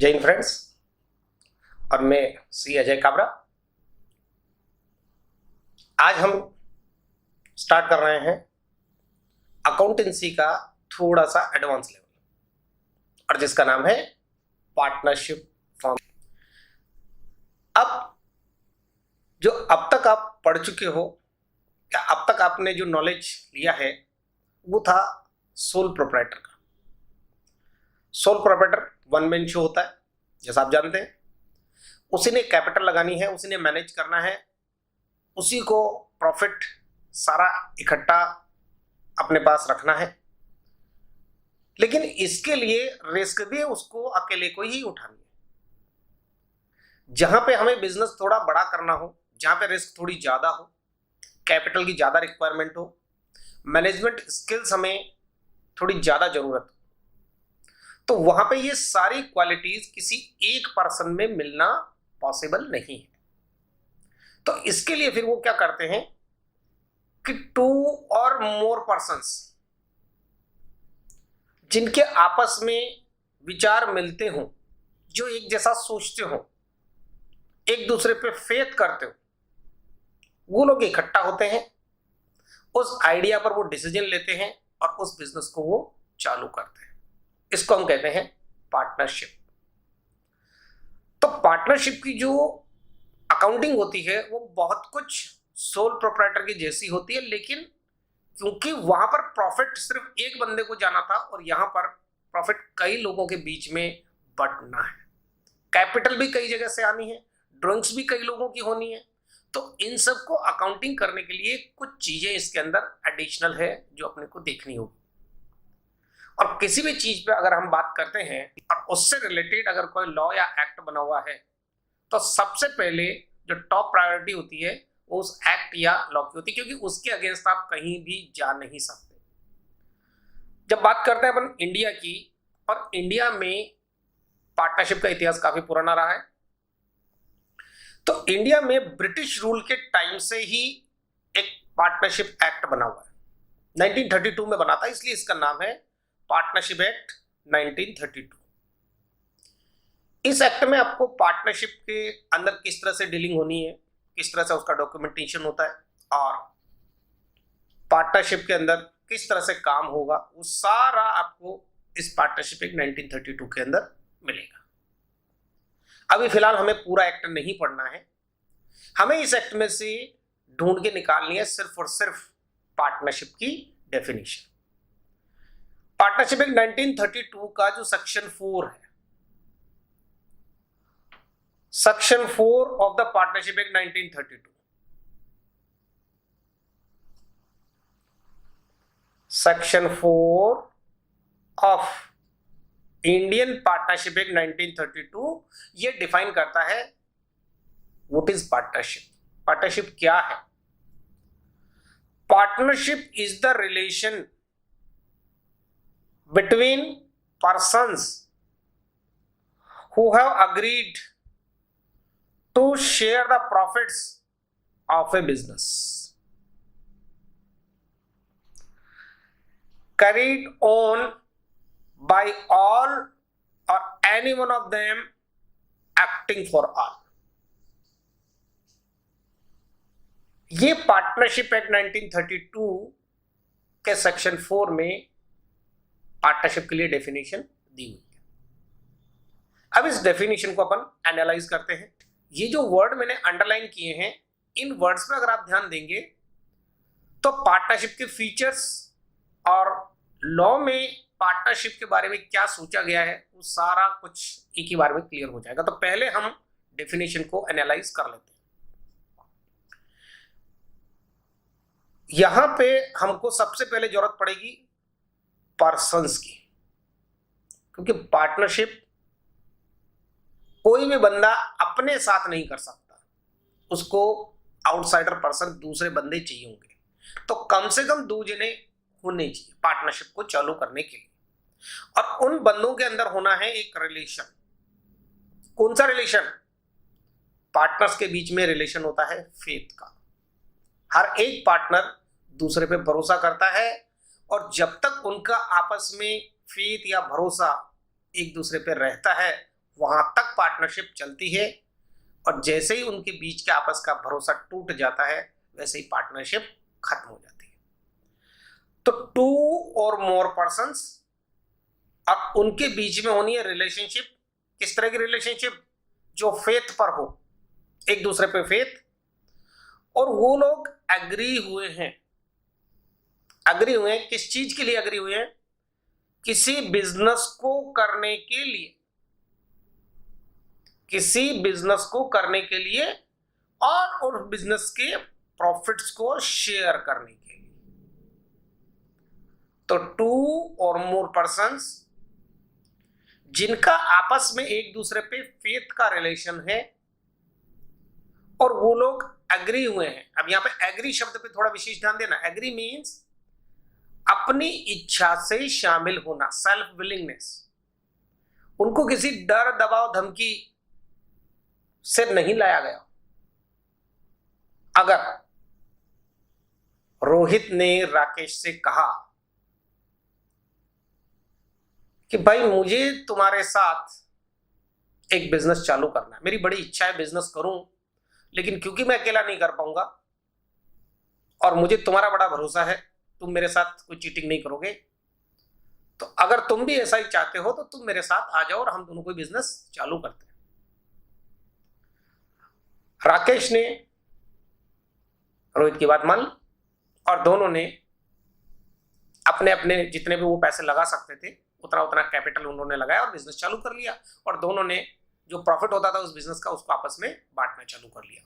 जय हिंद फ्रेंड्स। और मैं सी अजय काबरा। आज हम स्टार्ट कर रहे हैं अकाउंटेंसी का थोड़ा सा एडवांस लेवल, और जिसका नाम है पार्टनरशिप फॉर्म। अब जो अब तक आप पढ़ चुके हो या अब तक आपने जो नॉलेज लिया है वो था सोल प्रोप्राइटर का। Sole proprietor one man show होता है, जैसा आप जानते हैं। उसी ने कैपिटल लगानी है, उसी ने मैनेज करना है, उसी को प्रॉफिट सारा इकट्ठा अपने पास रखना है। लेकिन इसके लिए रिस्क भी उसको अकेले को ही उठानी है। जहां पे हमें बिजनेस थोड़ा बड़ा करना हो, जहां पे रिस्क थोड़ी ज्यादा हो, कैपिटल की ज्यादा रिक्वायरमेंट हो, मैनेजमेंट स्किल्स हमें थोड़ी ज्यादा जरूरत हो, तो वहां पे ये सारी क्वालिटीज किसी एक पर्सन में मिलना पॉसिबल नहीं है। तो इसके लिए फिर वो क्या करते हैं कि 2 और मोर पर्सन्स जिनके आपस में विचार मिलते हों, जो एक जैसा सोचते हो, एक दूसरे पे फेथ करते हो, वो लोग इकट्ठा होते हैं, उस आइडिया पर वो डिसीजन लेते हैं और उस बिजनेस को वो चालू करते हैं। इसको हम कहते हैं पार्टनरशिप। तो पार्टनरशिप की जो अकाउंटिंग होती है वो बहुत कुछ सोल प्रोप्राइटर की जैसी होती है, लेकिन क्योंकि वहां पर प्रॉफिट सिर्फ एक बंदे को जाना था और यहां पर प्रॉफिट कई लोगों के बीच में बंटना है, कैपिटल भी कई जगह से आनी है, ड्रॉइंग्स भी कई लोगों की होनी है, तो इन सब को अकाउंटिंग करने के लिए कुछ चीजें इसके अंदर एडिशनल है जो अपने को देखनी होगी। और किसी भी चीज पे अगर हम बात करते हैं और उससे रिलेटेड अगर कोई लॉ या एक्ट बना हुआ है, तो सबसे पहले जो टॉप प्रायोरिटी होती है वो उस एक्ट या लॉ की होती है, क्योंकि उसके अगेंस्ट आप कहीं भी जा नहीं सकते। जब बात करते हैं अपन इंडिया की, और इंडिया में पार्टनरशिप का इतिहास काफी पुराना रहा है, तो इंडिया में ब्रिटिश रूल के टाइम से ही एक पार्टनरशिप एक्ट बना हुआ है। 1932 में बना था, इसलिए इसका नाम है पार्टनरशिप एक्ट 1932। इस एक्ट में आपको पार्टनरशिप के अंदर किस तरह से डीलिंग होनी है, किस तरह से उसका डॉक्यूमेंटेशन होता है, और पार्टनरशिप के अंदर किस तरह से काम होगा, वो सारा आपको इस पार्टनरशिप एक्ट 1932 के अंदर मिलेगा। अभी फिलहाल हमें पूरा एक्ट नहीं पढ़ना है, हमें इस एक्ट में से ढूंढ के निकालनी है सिर्फ और सिर्फ पार्टनरशिप की डेफिनेशन। पार्टनरशिप एक्ट 1932 का जो सेक्शन 4 है, section 4 of the partnership act 1932, section 4 of Indian partnership act 1932 ये डिफाइन करता है व्हाट इज पार्टनरशिप। पार्टनरशिप क्या है? Partnership is the relation between persons who have agreed to share the profits of a business carried on by all or any one of them acting for all। ये partnership act 1932 के section 4 में partnership के लिए definition दी हुई है। अब इस definition को अपन एनालाइज करते हैं। ये जो वर्ड मैंने अंडरलाइन किए हैं, इन वर्ड्स पे अगर आप ध्यान देंगे तो पार्टनरशिप के फीचर्स और लॉ में पार्टनरशिप के बारे में क्या सोचा गया है वो सारा कुछ एक ही बार में क्लियर हो जाएगा। तो पहले हम डेफिनेशन को एनालाइज कर लेते हैं। यहां पे हमको सबसे पहले जरूरत पड़ेगी पर्सन्स की, क्योंकि पार्टनरशिप कोई भी बंदा अपने साथ नहीं कर सकता, उसको आउटसाइडर पर्सन दूसरे बंदे चाहिए होंगे। तो कम से कम 2 जने होने चाहिए पार्टनरशिप को चालू करने के लिए, और उन बंदों के अंदर होना है एक रिलेशन। कौन सा रिलेशन? पार्टनर्स के बीच में रिलेशन होता है फेथ का। हर एक पार्टनर दूसरे पे भरोसा करता है, और जब तक उनका आपस में फेथ या भरोसा एक दूसरे पे रहता है वहां तक पार्टनरशिप चलती है, और जैसे ही उनके बीच के आपस का भरोसा टूट जाता है वैसे ही पार्टनरशिप खत्म हो जाती है। तो 2 और मोर पर्सन्स, अब उनके बीच में होनी है रिलेशनशिप। किस तरह की रिलेशनशिप? जो फेथ पर हो, एक दूसरे पे फेथ, और वो लोग एग्री हुए हैं। किस चीज के लिए एग्री हुए हैं? किसी बिजनेस को करने के लिए, और उस बिजनेस के प्रॉफिट्स को शेयर करने के लिए। तो 2 और मोर पर्सन्स जिनका आपस में एक दूसरे पे फेथ का रिलेशन है और वो लोग एग्री हुए हैं। अब यहां पे एग्री शब्द पे थोड़ा विशेष ध्यान देना। एग्री मीन्स अपनी इच्छा से शामिल होना, सेल्फ विलिंगनेस। उनको किसी डर, दबाव, धमकी से नहीं लाया गया। अगर रोहित ने राकेश से कहा कि भाई मुझे तुम्हारे साथ एक बिजनेस चालू करना है, मेरी बड़ी इच्छा है बिजनेस करूं, लेकिन क्योंकि मैं अकेला नहीं कर पाऊंगा और मुझे तुम्हारा बड़ा भरोसा है, तुम मेरे साथ कोई चीटिंग नहीं करोगे, तो अगर तुम भी ऐसा ही चाहते हो तो तुम मेरे साथ आ जाओ और हम दोनों कोई बिजनेस चालू करते हैं। राकेश ने रोहित की बात मान ली और दोनों ने अपने अपने जितने भी वो पैसे लगा सकते थे उतना उतना कैपिटल उन्होंने लगाया और बिजनेस चालू कर लिया, और दोनों ने जो प्रॉफिट होता था उस बिजनेस का उसको आपस में बांटना चालू कर लिया।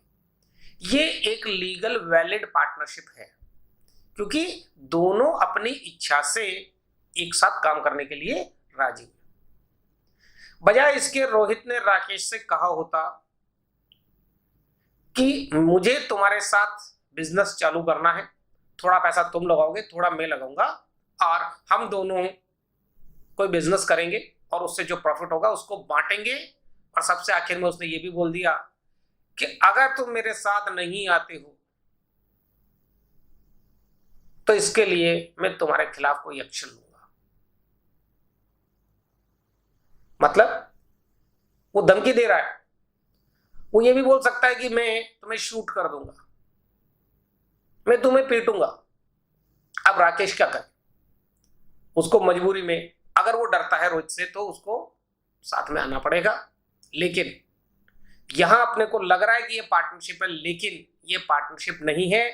ये एक लीगल वैलिड पार्टनरशिप है, क्योंकि दोनों अपनी इच्छा से एक साथ काम करने के लिए राजी हुए। बजाय इसके रोहित ने राकेश से कहा होता कि मुझे तुम्हारे साथ बिजनेस चालू करना है, थोड़ा पैसा तुम लगाओगे, थोड़ा मैं लगाऊंगा, और हम दोनों कोई बिजनेस करेंगे और उससे जो प्रॉफिट होगा उसको बांटेंगे। और सबसे आखिर में उसने ये भी बोल दिया कि अगर तुम मेरे साथ नहीं आते हो तो इसके लिए मैं तुम्हारे खिलाफ कोई एक्शन लूंगा। मतलब वो धमकी दे रहा है। वो ये भी बोल सकता है कि मैं तुम्हें शूट कर दूंगा, मैं तुम्हें पीटूंगा। अब राकेश क्या करे? उसको मजबूरी में, अगर वो डरता है रोहित से तो उसको साथ में आना पड़ेगा। लेकिन यहां अपने को लग रहा है कि ये पार्टनरशिप है, लेकिन ये पार्टनरशिप नहीं है,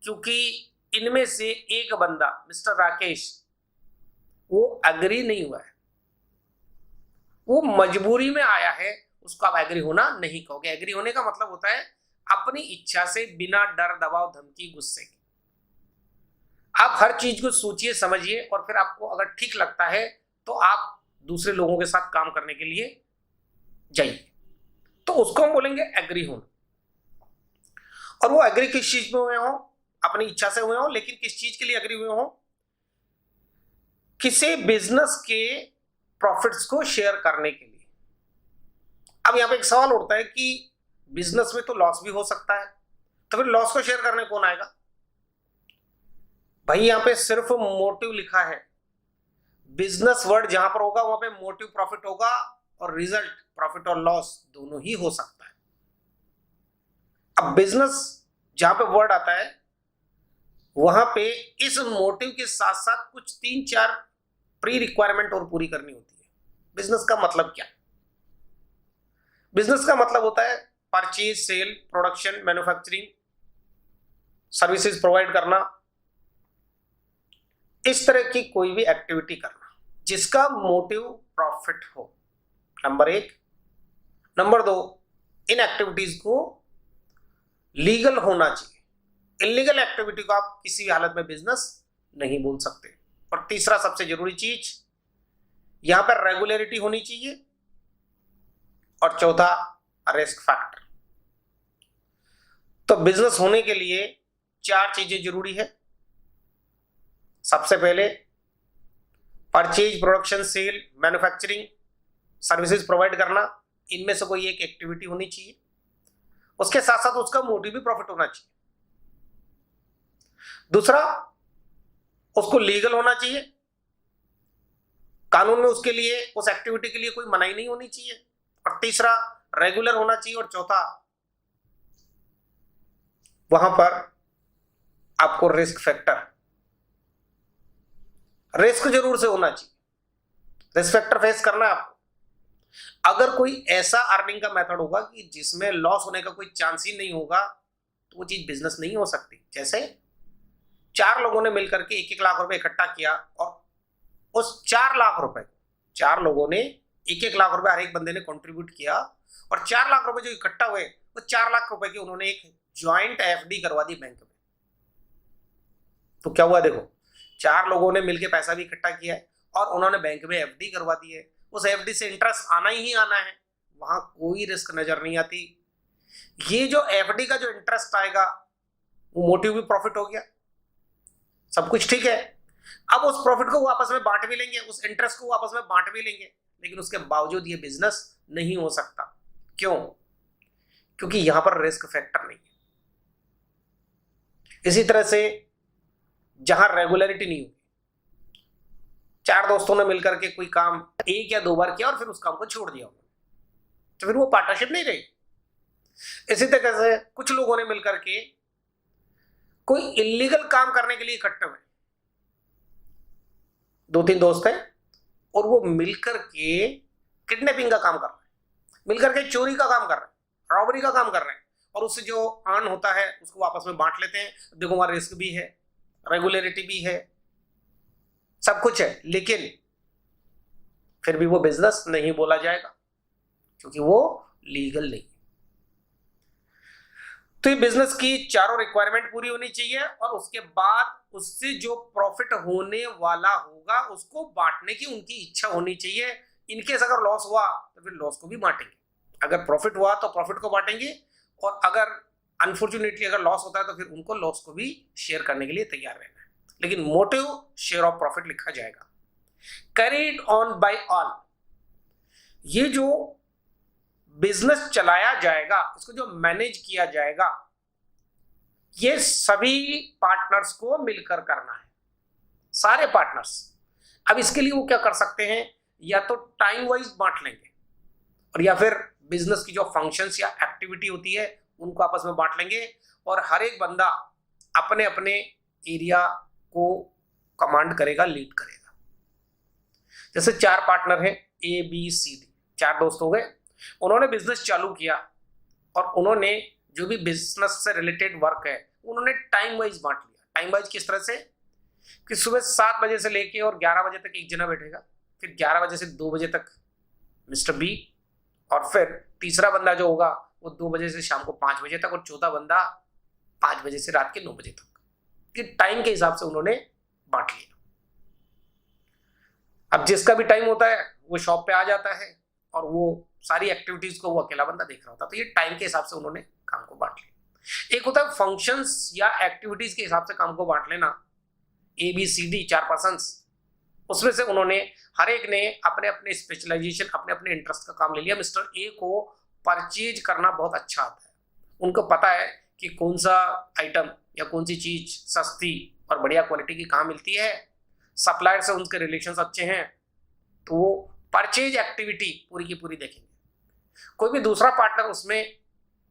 क्योंकि इनमें से एक बंदा मिस्टर राकेश वो एग्री नहीं हुआ है, वो मजबूरी में आया है। उसको आप एग्री होना नहीं कहोगे। एग्री होने का मतलब होता है अपनी इच्छा से, बिना डर, दबाव, धमकी, गुस्से के। आप हर चीज को सोचिए, समझिए, और फिर आपको अगर ठीक लगता है तो आप दूसरे लोगों के साथ काम करने के लिए जाइए। तो उसको हम बोलेंगे एग्री होना। और वो एग्री किस चीज में हुए हो? अपनी इच्छा से हुए हो, लेकिन किस चीज के लिए एग्री हुए हो? किसी बिजनेस के प्रॉफिट्स को शेयर करने के लिए। अब यहां पे एक सवाल उठता है कि बिजनेस में तो लॉस भी हो सकता है, तो फिर लॉस को शेयर करने कौन आएगा? भाई यहां पे सिर्फ मोटिव लिखा है। बिजनेस वर्ड जहां पर होगा वहां पे मोटिव प्रॉफिट होगा, और रिजल्ट प्रॉफिट और लॉस दोनों ही हो सकता है। अब बिजनेस जहां पे वर्ड आता है वहां पे इस मोटिव के साथ साथ कुछ 3-4 प्री रिक्वायरमेंट और पूरी करनी होती है। बिजनेस का मतलब क्या? बिजनेस का मतलब होता है purchase, sale, production, manufacturing, services provide करना, इस तरह की कोई भी एक्टिविटी करना जिसका मोटिव प्रॉफिट हो, नंबर 1। नंबर 2, इन एक्टिविटीज को लीगल होना चाहिए। इलीगल एक्टिविटी को आप किसी भी हालत में बिजनेस नहीं बोल सकते। और तीसरा सबसे जरूरी चीज, यहां पर रेगुलरिटी होनी चाहिए। और चौथा, रिस्क फैक्टर। तो बिजनेस होने के लिए 4 चीजें जरूरी है। सबसे पहले purchase, production, sale, manufacturing, services provide करना, इनमें से कोई एक एक्टिविटी होनी चाहिए। उसके साथ साथ उसका मोटिव भी प्रॉफिट होना चाहिए। दूसरा, उसको लीगल होना चाहिए। कानून में उसके लिए, उस एक्टिविटी के लिए कोई मनाही नहीं होनी चाहिए। और तीसरा रेगुलर होना चाहिए, और चौथा वहां पर आपको रिस्क फैक्टर, रिस्क जरूर से होना चाहिए, रिस्क फैक्टर फेस करना है आपको। अगर कोई ऐसा अर्निंग का मेथड होगा कि जिसमें लॉस होने का कोई चांस ही नहीं होगा, तो वो चीज बिजनेस नहीं हो सकती। जैसे 4 लोगों ने मिलकर के 1-1 लाख रुपए इकट्ठा किया, और उस 4 लाख रुपए, 4 लोगों ने 1-1 लाख रुपए हर एक बंदे ने कंट्रीब्यूट किया, और 4 लाख रुपए जो इकट्ठा हुए, वो 4 लाख रुपए की उन्होंने एक ज्वाइंट एफडी करवा दी बैंक में। तो क्या हुआ देखो, 4 लोगों ने मिलकर पैसा भी इकट्ठा किया है और उन्होंने बैंक में एफडी करवा दी है। उस एफडी से इंटरेस्ट आना ही आना है, वहां कोई रिस्क नजर नहीं आती। ये जो एफडी का जो इंटरेस्ट आएगा, वो मोटिव भी प्रॉफिट हो गया, सब कुछ ठीक है। अब उस प्रॉफिट को वो आपस में बांट भी लेंगे, उस इंटरेस्ट को वो आपस में बांट भी लेंगे, लेकिन उसके बावजूद ये बिजनेस नहीं हो सकता। क्यों? क्योंकि यहां पर रिस्क फैक्टर नहीं है। इसी तरह से जहां रेगुलरिटी नहीं होगी, 4 दोस्तों ने मिलकर के कोई काम 1 या 2 बार किया और फिर उस काम को छोड़ दिया, तो फिर वो पार्टनरशिप नहीं रही। इसी तरह से कुछ लोगों ने मिलकर के कोई इलीगल काम करने के लिए इकट्ठे हुए, 2-3 दोस्त हैं, और वो मिलकर के किडनैपिंग का काम कर रहे हैं, मिलकर के चोरी का काम कर रहे हैं, रॉबरी का काम कर रहे हैं, और उससे जो अर्न होता है उसको आपस में बांट लेते हैं। देखो वहां रिस्क भी है, रेगुलरिटी भी है, सब कुछ है, लेकिन फिर भी वो बिजनेस नहीं बोला जाएगा, क्योंकि वो लीगल नहीं। तो ये बिजनेस की चारों रिक्वायरमेंट पूरी होनी चाहिए, और उसके बाद उससे जो प्रॉफिट होने वाला होगा उसको बांटने की उनकी इच्छा होनी चाहिए। इनकेस अगर लॉस हुआ तो फिर लॉस को भी बांटेंगे, अगर प्रॉफिट हुआ तो प्रॉफिट को बांटेंगे, और अगर अनफॉर्चुनेटली अगर लॉस होता है तो फिर उनको लॉस को भी शेयर करने के लिए तैयार रहना है, लेकिन मोटिव शेयर ऑफ प्रॉफिट लिखा जाएगा। कैरीड ऑन बाय ऑल, ये जो बिजनेस चलाया जाएगा, इसको जो मैनेज किया जाएगा, ये सभी पार्टनर्स को मिलकर करना है, सारे पार्टनर्स। अब इसके लिए वो क्या कर सकते हैं, या तो टाइम वाइज बांट लेंगे, और या फिर बिजनेस की जो फंक्शंस या एक्टिविटी होती है उनको आपस में बांट लेंगे, और हर एक बंदा अपने अपने एरिया को कमांड करेगा, लीड करेगा। जैसे 4 पार्टनर हैं, A B C D, 4 दोस्त हो गए, उन्होंने बिजनेस चालू किया, और उन्होंने जो भी बिजनेस से रिलेटेड वर्क है उन्होंने टाइम वाइज बांट लिया। टाइम वाइज किस तरह से कि सुबह 7 बजे से लेके और 11 बजे तक एक जना बैठेगा, फिर 11 बजे से 2 बजे तक मिस्टर बी, और फिर तीसरा बंदा जो होगा वो 2 बजे से शाम को 5 बजे तक, और चौथा बंदा 5 बजे से रात के 9 बजे तक। ये टाइम के हिसाब से उन्होंने बांट लिया। अब जिसका भी टाइम होता है वो शॉप पे आ जाता है, और वो सारी एक्टिविटीज को वो अकेला बंदा देख रहा होता है। तो ये टाइम के हिसाब से उन्होंने काम को बांट लिया। एक होता है फंक्शंस या एक्टिविटीज के हिसाब से काम को बांट लेना, ABCD 4 पर्सन्स, उसमें से उन्होंने हर एक ने अपने अपने स्पेशलाइजेशन, अपने अपने इंटरेस्ट का काम ले लिया। मिस्टर ए को परचेज करना बहुत अच्छा आता है, उनको पता है कि कौन सा आइटम या कौन सी चीज सस्ती और बढ़िया क्वालिटी की कहाँ मिलती है, सप्लायर से उनके रिलेशंस अच्छे हैं, तो वो परचेज एक्टिविटी पूरी की पूरी देखेंगे। कोई भी दूसरा पार्टनर उसमें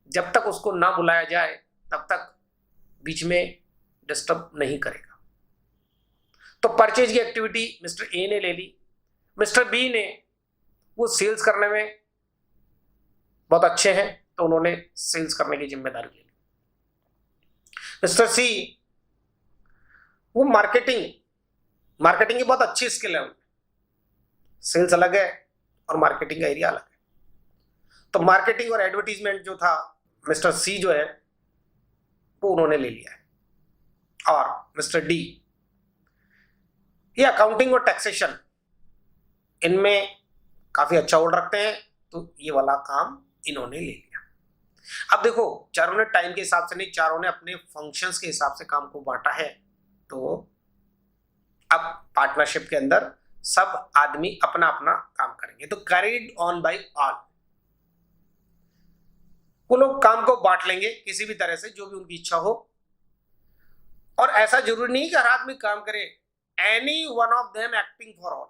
जब तक उसको ना बुलाया जाए तब तक बीच में डिस्टर्ब नहीं करेगा। तो परचेज की एक्टिविटी मिस्टर ए ने ले ली, मिस्टर बी ने वो सेल्स करने में बहुत अच्छे हैं तो उन्होंने सेल्स करने की जिम्मेदारी ले ली। मिस्टर सी वो मार्केटिंग की बहुत अच्छी स्किल है उनमें, सेल्स अलग है और मार्केटिंग का एरिया अलग है। तो मार्केटिंग और एडवर्टीजमेंट जो था मिस्टर सी जो है वो उन्होंने ले लिया है, और मिस्टर डी ये अकाउंटिंग और टैक्सेशन इनमें काफी अच्छा होल्ड रखते हैं, तो ये वाला काम इन्होंने ले लिया। अब देखो चारों ने टाइम के हिसाब से नहीं, चारों ने अपने फंक्शंस के हिसाब से काम को बांटा है। तो अब पार्टनरशिप के अंदर सब आदमी अपना अपना काम करेंगे। तो कैरीड ऑन बाय ऑल, वो लोग काम को बांट लेंगे किसी भी तरह से, जो भी उनकी इच्छा हो। और ऐसा जरूरी नहीं कि हर आदमी काम करे, any one of them acting for all,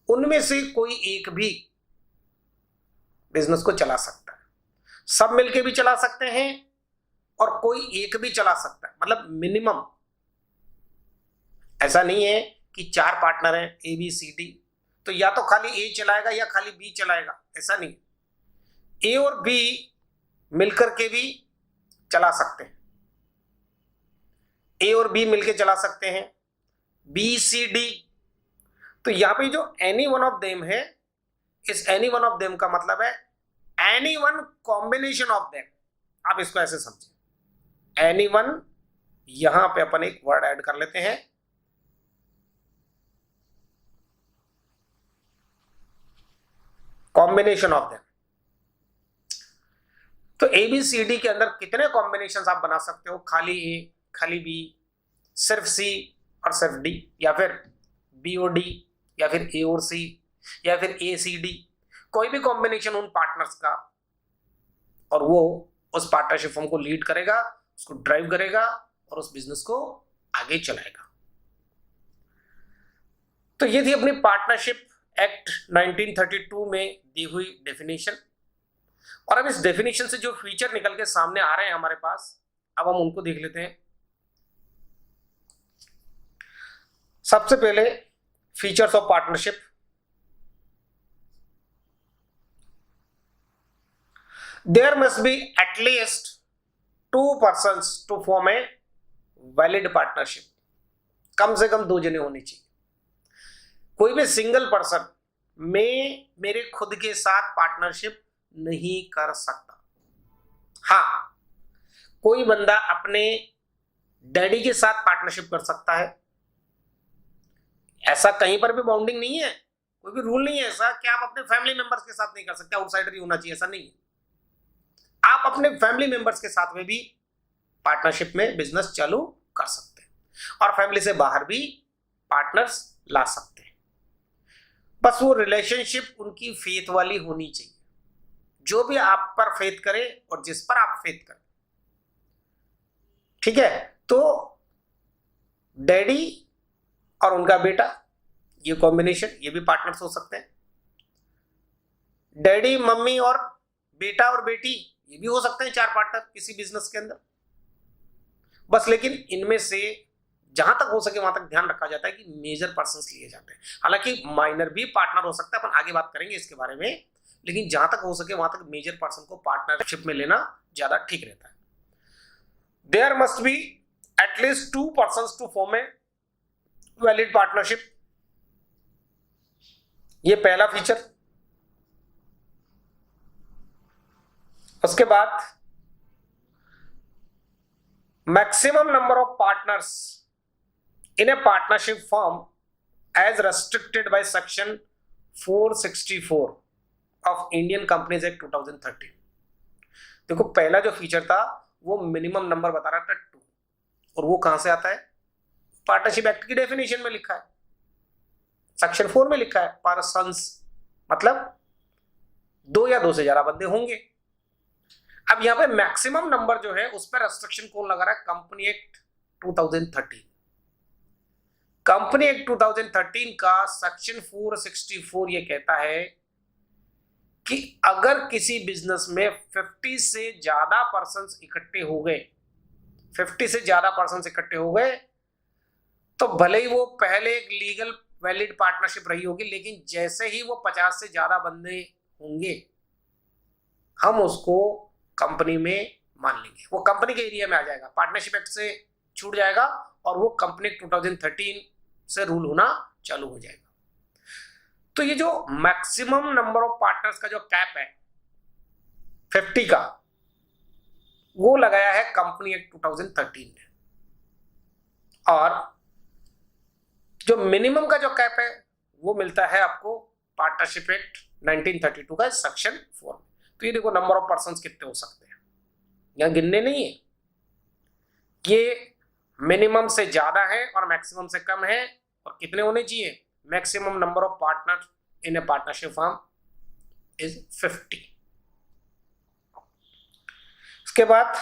उनमें से कोई एक भी बिजनेस को चला सकता है। सब मिलके भी चला सकते हैं और कोई एक भी चला सकता है, मतलब मिनिमम। ऐसा नहीं है कि 4 पार्टनर हैं ए बी सी डी, तो या तो खाली ए चलाएगा या खाली बी चलाएगा, ऐसा नहीं। ए और बी मिलकर के भी चला सकते हैं, ए और बी मिलके चला सकते हैं, बी सी डी। तो यहां पे जो एनी वन ऑफ देम है, इस एनी वन ऑफ देम का मतलब है any one combination of them. आप इसको ऐसे समझिए, एनी वन, यहां पे अपन एक वर्ड ऐड कर लेते हैं, कॉम्बिनेशन ऑफ देम। तो ए बी सी डी के अंदर कितने कॉम्बिनेशन आप बना सकते हो? खाली ए, खाली बी, सिर्फ सी और सिर्फ डी, या फिर बी और डी, या फिर ए और सी, या फिर ए सी डी, कोई भी कॉम्बिनेशन उन पार्टनर्स का, और वो उस पार्टनरशिप फर्म को लीड करेगा, उसको ड्राइव करेगा और उस बिजनेस को आगे चलाएगा। तो ये थी अपनी पार्टनरशिप एक्ट 1932 में दी हुई डेफिनेशन। और अब इस डेफिनेशन से जो फीचर निकल के सामने आ रहे हैं हमारे पास, अब हम उनको देख लेते हैं। सबसे पहले features of partnership. There must be at least 2 persons to form a valid partnership. कम से कम 2 जने होने चाहिए। कोई भी सिंगल पर्सन में मेरे खुद के साथ पार्टनरशिप नहीं कर सकता। हाँ, कोई बंदा अपने डैडी के साथ पार्टनरशिप कर सकता है, ऐसा कहीं पर भी बाउंडिंग नहीं है, कोई भी रूल नहीं है ऐसा कि आप अपने फैमिली मेंबर्स के साथ नहीं कर सकते, आउटसाइडर ही होना चाहिए, ऐसा नहीं है। आप अपने फैमिली मेंबर्स के साथ में भी पार्टनरशिप में बिजनेस चालू कर सकते हैं और फैमिली से बाहर भी पार्टनर्स ला सकते हैं। बस वो रिलेशनशिप उनकी फेथ वाली होनी चाहिए, जो भी आप पर फेथ करे और जिस पर आप फेथ करें, ठीक है। तो डैडी और उनका बेटा, ये कॉम्बिनेशन, ये भी पार्टनर्स हो सकते हैं। डैडी, मम्मी और बेटा और बेटी, ये भी हो सकते हैं 4 पार्टनर किसी बिजनेस के अंदर। बस लेकिन इनमें से जहां तक हो सके वहां तक ध्यान रखा जाता है कि मेजर पर्संस लिए जाते हैं। हालांकि माइनर भी पार्टनर हो सकता है, अपन आगे बात करेंगे इसके बारे में, लेकिन जहां तक हो सके वहां तक मेजर पर्सन को पार्टनरशिप में लेना ज्यादा ठीक रहता है। There must be at least 2 persons to form a valid partnership. ये पहला फीचर। उसके बाद maximum number of partners in a partnership firm as restricted by section 464 of Indian companies act 2013। देखो, पहला जो फीचर था वो मिनिमम नंबर बता रहा था 2, और वो कहां से आता है? पार्टनरशिप एक्ट की डेफिनेशन में लिखा है, सेक्शन 4 में लिखा है पर्सन्स, मतलब 2 या 2 से ज्यादा बंदे होंगे। अब यहां पे मैक्सिमम नंबर जो है उस पर रेस्ट्रिक्शन कौन लगा रहा है? Company act 2013। कंपनी एक्ट 2013 का सेक्शन 464 ये कहता है कि अगर किसी बिजनेस में 50 से ज्यादा पर्सन्स इकट्ठे हो गए, 50 से ज्यादा पर्सन्स इकट्ठे हो गए, तो भले ही वो पहले एक लीगल वैलिड पार्टनरशिप रही होगी, लेकिन जैसे ही वो 50 से ज्यादा बंदे होंगे, हम उसको कंपनी में मान लेंगे, वो कंपनी के एरिया में आ जाएगा, पार्टनरशिप एक्ट से छूट जाएगा और वो कंपनी 2013 से रूल होना चालू हो जाएगा। तो ये जो मैक्सिमम नंबर ऑफ पार्टनर्स का जो कैप है 50 का, वो लगाया है कंपनी एक्ट 2013 ने, और जो मिनिमम का जो कैप है वो मिलता है आपको पार्टनरशिप एक्ट 1932 का सेक्शन 4 में। तो ये देखो, नंबर ऑफ पर्सन्स कितने हो सकते हैं, यहां गिनने नहीं है, ये मिनिमम से ज्यादा है और मैक्सिमम से कम है। और कितने होने चाहिए? Maximum number of partner in a partnership firm is 50। इसके बाद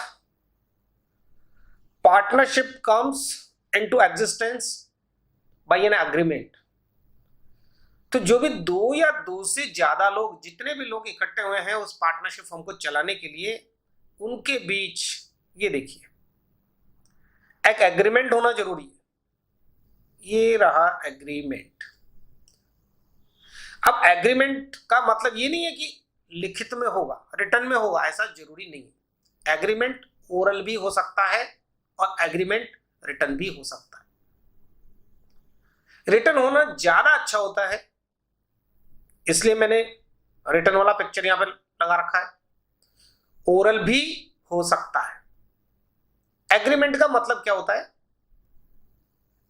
partnership comes into existence by an agreement. तो जो भी दो या दो से ज्यादा लोग, जितने भी लोग इकट्ठे हुए हैं उस पार्टनरशिप फर्म को चलाने के लिए, उनके बीच ये देखिए एक एग्रीमेंट होना जरूरी है। ये रहा एग्रीमेंट। अब एग्रीमेंट का मतलब ये नहीं है कि लिखित में होगा, रिटर्न में होगा, ऐसा जरूरी नहीं है। एग्रीमेंट ओरल भी हो सकता है और एग्रीमेंट रिटर्न भी हो सकता है। रिटर्न होना ज्यादा अच्छा होता है, इसलिए मैंने रिटर्न वाला पिक्चर यहां पर लगा रखा है। ओरल भी हो सकता है। एग्रीमेंट का मतलब क्या होता है?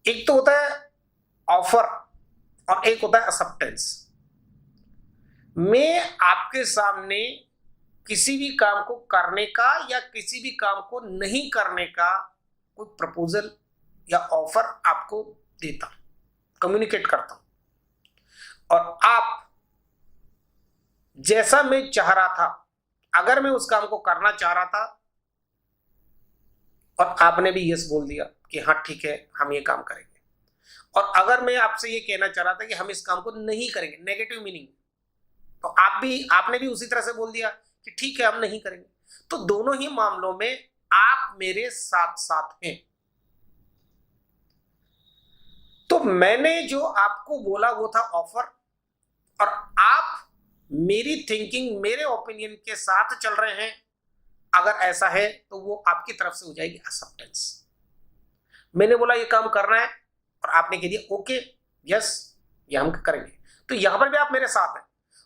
एक तो होता है ऑफर और एक होता है एक्सेप्टेंस। मैं आपके सामने किसी भी काम को करने का या किसी भी काम को नहीं करने का कोई प्रपोजल या ऑफर आपको देता हूं, कम्युनिकेट करता हूं, और आप जैसा मैं चाह रहा था, अगर मैं उस काम को करना चाह रहा था और आपने भी यस बोल दिया कि हाँ ठीक है हम ये काम करेंगे, और अगर मैं आपसे ये कहना चाह रहा था कि हम इस काम को नहीं करेंगे, नेगेटिव मीनिंग, तो आपने भी उसी तरह से बोल दिया कि ठीक है हम नहीं करेंगे, तो दोनों ही मामलों में आप मेरे साथ साथ हैं। तो मैंने जो आपको बोला वो था ऑफर, और आप मेरी थिंकिंग, मेरे ओपिनियन के साथ चल रहे हैं। अगर ऐसा है तो वो आपकी तरफ से हो जाएगी एक्सेप्टेंस। मैंने बोला ये काम करना है और आपने कह दिया ओके यस ये हम करेंगे, तो यहां पर भी आप मेरे साथ हैं।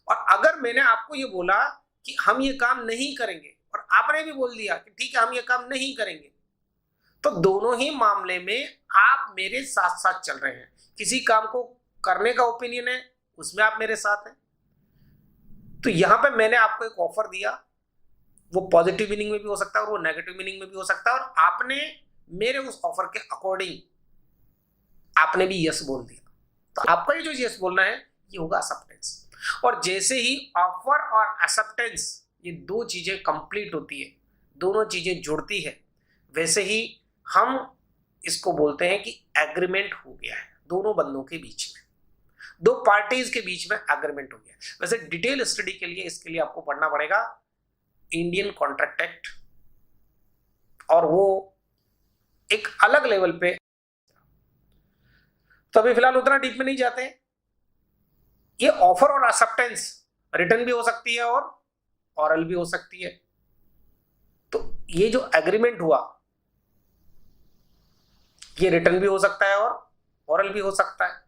और अगर मैंने आपको ये बोला कि हम ये काम नहीं करेंगे और आपने भी बोल दिया कि ठीक है हम ये काम नहीं करेंगे, तो दोनों ही मामले में आप मेरे साथ साथ चल रहे हैं। किसी काम को करने का ओपिनियन है उसमें आप मेरे साथ हैं। तो यहां पे मैंने आपको एक ऑफर दिया, वो पॉजिटिव मीनिंग में भी हो सकता है और वो नेगेटिव मीनिंग में भी हो सकता है, और आपने मेरे उस ऑफर के अकॉर्डिंग आपने भी यस बोल दिया। तो आपका ये जो यस बोलना है ये होगा एक्सेप्टेंस। और जैसे ही ऑफर और एक्सेप्टेंस ये दो चीजें कंप्लीट होती है, दोनों चीजें जुड़ती है, वैसे ही हम इसको बोलते हैं कि एग्रीमेंट हो गया है। दोनों बंदों के बीच में, दो पार्टीज के बीच में एग्रीमेंट हो गया। वैसे डिटेल स्टडी के लिए इसके लिए आपको पढ़ना पड़ेगा इंडियन कॉन्ट्रैक्ट एक्ट, और वो एक अलग लेवल पे। तो अभी फिलहाल उतना डीप में नहीं जाते हैं। ये ऑफर और एक्सेप्टेंस रिटर्न भी हो सकती है और ऑरल भी हो सकती है। तो ये जो एग्रीमेंट हुआ ये रिटर्न भी हो सकता है और ऑरल भी हो सकता है।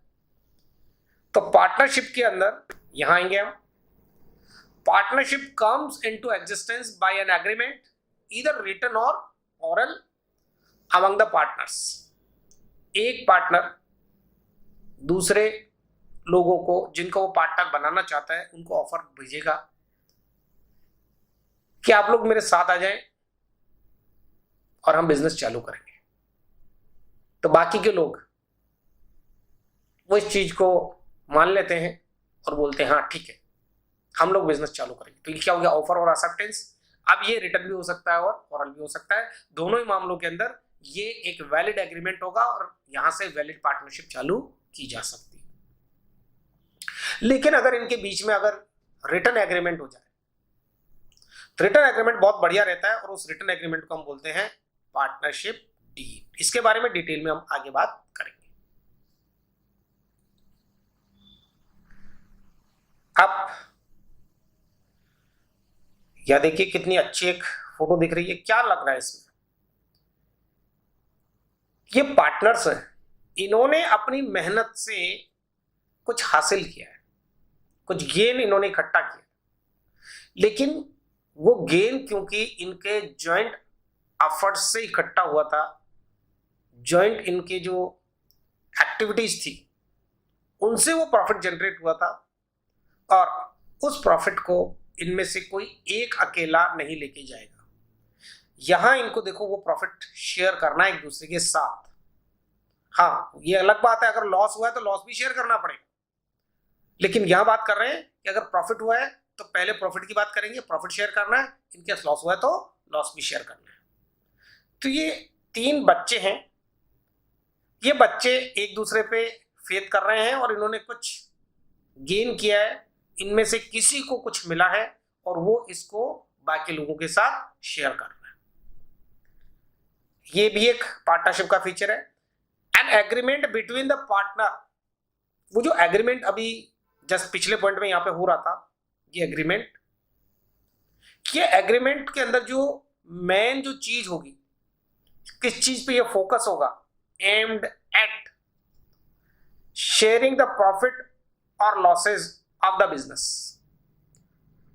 तो पार्टनरशिप के अंदर यहां आएंगे हम। Partnership comes into existence by an agreement either written और ऑरल अमंग द पार्टनर्स। एक पार्टनर दूसरे लोगों को जिनको वो पार्टनर बनाना चाहता है उनको ऑफर भेजेगा कि आप लोग मेरे साथ आ जाएं और हम बिजनेस चालू करेंगे। तो बाकी के लोग वो इस चीज को मान लेते हैं और बोलते हैं हाँ ठीक है हम लोग बिजनेस चालू करेंगे। तो ये क्या हो गया? ऑफर और एक्सेप्टेंस। अब ये रिटर्न भी हो सकता है और ऑरल भी हो सकता है। दोनों ही मामलों के अंदर ये एक वैलिड एग्रीमेंट होगा और यहां से वैलिड पार्टनरशिप चालू की जा सकती है। लेकिन अगर इनके बीच में अगर रिटर्न एग्रीमेंट हो जाए तो रिटर्न एग्रीमेंट बहुत बढ़िया रहता है और उस रिटर्न एग्रीमेंट को हम बोलते हैं पार्टनरशिप डीड। इसके बारे में डिटेल में हम आगे बात करेंगे। अब यह देखिए कितनी अच्छी एक फोटो दिख रही है। क्या लग रहा है इसमें? ये पार्टनर्स हैं, इन्होंने अपनी मेहनत से कुछ हासिल किया है, कुछ गेन इन्होंने इकट्ठा किया, लेकिन वो गेन क्योंकि इनके जॉइंट एफर्ट से इकट्ठा हुआ था, जॉइंट इनके जो एक्टिविटीज थी उनसे वो प्रॉफिट जनरेट हुआ था, और उस प्रॉफिट को इनमें से कोई एक अकेला नहीं लेके जाएगा। यहां इनको देखो वो प्रॉफिट शेयर करना है एक दूसरे के साथ। हाँ ये अलग बात है, अगर लॉस हुआ है तो लॉस भी शेयर करना पड़ेगा, लेकिन यहां बात कर रहे हैं कि अगर प्रॉफिट हुआ है तो पहले प्रॉफिट की बात करेंगे, प्रॉफिट शेयर करना है, इनके लॉस हुआ है तो लॉस भी शेयर करना है। तो ये तीन बच्चे हैं, ये बच्चे एक दूसरे पे फेथ कर रहे हैं और इन्होंने कुछ गेन किया है, इनमें से किसी को कुछ मिला है और वो इसको बाकी लोगों के साथ शेयर कर रहा है। ये भी एक पार्टनरशिप का फीचर है। An agreement between the partner, वो जो एग्रीमेंट अभी जस्ट पिछले पॉइंट में यहां पे हो रहा था, ये एग्रीमेंट के अंदर जो मेन जो चीज होगी, किस चीज पे ये फोकस होगा, aimed at sharing the profit और लॉसेज ऑफ द बिजनेस।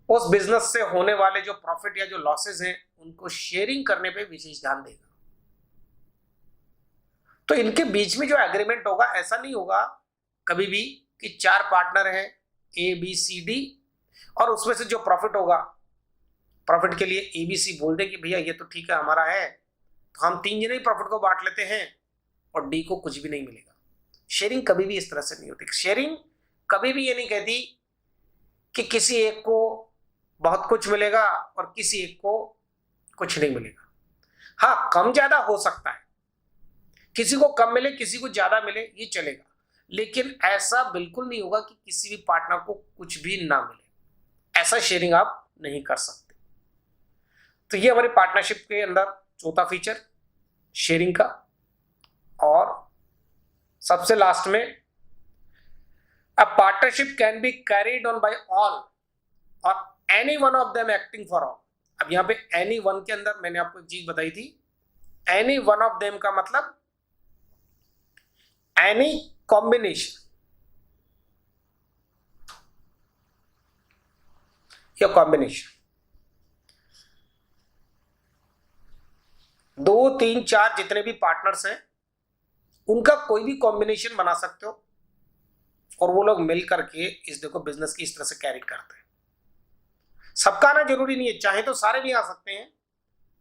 उस बिजनेस से होने वाले जो प्रॉफिट या जो लॉसेज हैं उनको शेयरिंग करने पे विशेष ध्यान देगा। तो इनके बीच में जो एग्रीमेंट होगा, ऐसा नहीं होगा कभी भी कि 4 पार्टनर हैं ए बी सी डी और उसमें से जो प्रॉफिट होगा, प्रॉफिट के लिए ए बी सी बोल दे कि भैया ये तो ठीक है हमारा है, तो हम 3 जने ही प्रॉफिट को बांट लेते हैं और डी को कुछ भी नहीं मिलेगा। शेयरिंग कभी भी इस तरह से नहीं होती। शेयरिंग कभी भी ये नहीं कहती कि किसी एक को बहुत कुछ मिलेगा और किसी एक को कुछ नहीं मिलेगा। हाँ, कम ज्यादा हो सकता है, किसी को कम मिले किसी को ज्यादा मिले, ये चलेगा, लेकिन ऐसा बिल्कुल नहीं होगा कि किसी भी पार्टनर को कुछ भी ना मिले। ऐसा शेयरिंग आप नहीं कर सकते। तो ये हमारी पार्टनरशिप के अंदर चौथा फीचर शेयरिंग का। और सबसे लास्ट में, a partnership can be carried on by all और any one of them acting for all. अब यहां पे एनी वन के अंदर मैंने आपको एक चीज बताई थी, एनी वन ऑफ देम का मतलब एनी कॉम्बिनेशन या कॉम्बिनेशन, 2, 3, 4 जितने भी पार्टनर्स हैं उनका कोई भी कॉम्बिनेशन बना सकते हो और वो लोग मिल करके इस देखो बिजनेस की इस तरह से कैरी करते हैं। सबका आना जरूरी नहीं है, चाहे तो सारे भी आ सकते हैं।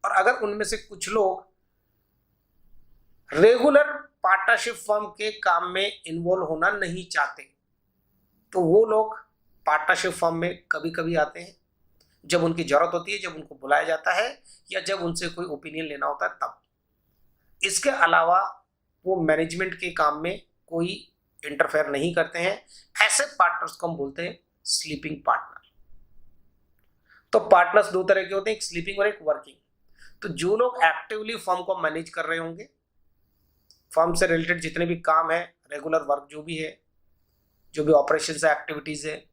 और अगर उनमें से कुछ लोग रेगुलर पार्टनरशिप फर्म के काम में इन्वॉल्व होना नहीं चाहते, तो वो लोग पार्टनरशिप फर्म में कभी कभी आते हैं जब उनकी जरूरत होती है, जब उनको बुलाया जाता है या जब उनसे कोई ओपिनियन लेना होता है तब। इसके अलावा वो मैनेजमेंट के काम में कोई इंटरफेयर नहीं करते हैं। ऐसे पार्टनर्स को हम बोलते हैं स्लीपिंग पार्टनर। तो पार्टनर्स 2 तरह के होते हैं, एक स्लीपिंग और एक वर्किंग। तो जो लोग एक्टिवली फर्म को मैनेज कर रहे होंगे, फर्म से रिलेटेड जितने भी काम है, रेगुलर वर्क जो भी है, जो भी ऑपरेशन है, एक्टिविटीज है,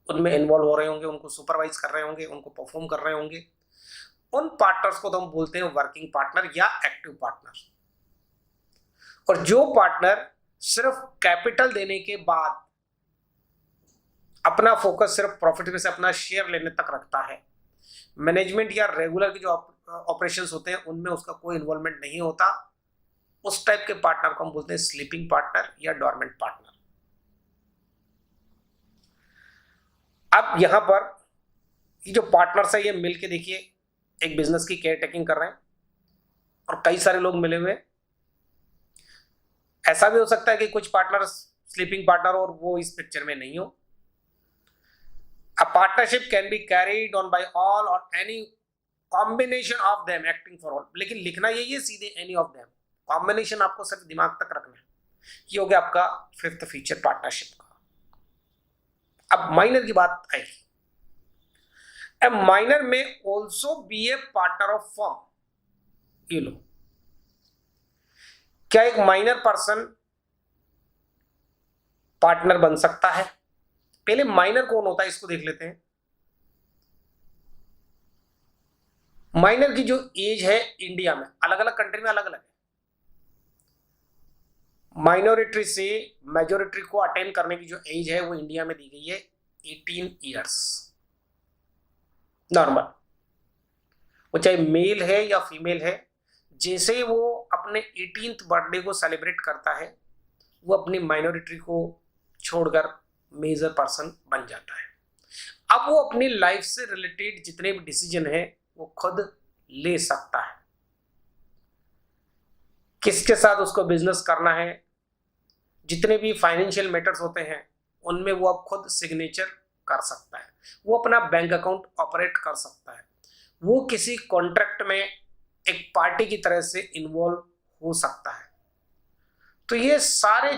उनमें इन्वॉल्व हो रहे होंगे, उनको सुपरवाइज कर रहे होंगे, उनको परफॉर्म कर रहे होंगे, उन पार्टनर्स को तो हम बोलते हैं वर्किंग पार्टनर या एक्टिव पार्टनर। और जो पार्टनर सिर्फ कैपिटल देने के बाद अपना फोकस सिर्फ प्रॉफिट में से अपना शेयर लेने तक रखता है, मैनेजमेंट या रेगुलर के जो ऑपरेशंस होते हैं उनमें उसका कोई इन्वॉल्वमेंट नहीं होता, उस टाइप के पार्टनर को हम बोलते हैं स्लीपिंग पार्टनर या डॉर्मेंट पार्टनर। अब यहां पर ये जो पार्टनर्स है ये मिलके देखिए एक बिजनेस की केयर टेकिंग कर रहे हैं और कई सारे लोग मिले हुए। ऐसा भी हो सकता है कि कुछ पार्टनर स्लीपिंग पार्टनर और वो इस पिक्चर में नहीं हो। A partnership can be carried on by all or any combination of them acting for all। लेकिन लिखना यही है सीधे any of them, कॉम्बिनेशन आपको सिर्फ दिमाग तक रखना है। ये हो गया आपका 5th फीचर पार्टनरशिप का। अब माइनर की बात आएगी। ए माइनर में also be A partner of firm. ये लो, क्या एक माइनर पर्सन पार्टनर बन सकता है? पहले माइनर कौन होता है इसको देख लेते हैं। माइनर की जो एज है इंडिया में, अलग अलग कंट्री में अलग अलग है। माइनॉरिटी से मेजोरिटी को अटेन करने की जो एज है वो इंडिया में दी गई है 18 ईयर्स नॉर्मल। वो चाहे मेल है या फीमेल है, जैसे ही वो अपने 18th बर्थडे को सेलिब्रेट करता है वो अपनी माइनॉरिटी को छोड़कर मेजर पर्सन बन जाता है। अब वो अपनी लाइफ से रिलेटेड जितने भी डिसीजन है वो खुद ले सकता है। किसके साथ उसको बिजनेस करना है, जितने भी फाइनेंशियल मैटर्स होते हैं उनमें वो अब खुद सिग्नेचर कर सकता है। वो अपना बैंक अकाउंट ऑपरेट कर सकता है। वो किसी कॉन्ट्रैक्ट में एक पार्टी की तरह से इन्वॉल्व हो सकता है। तो ये सारे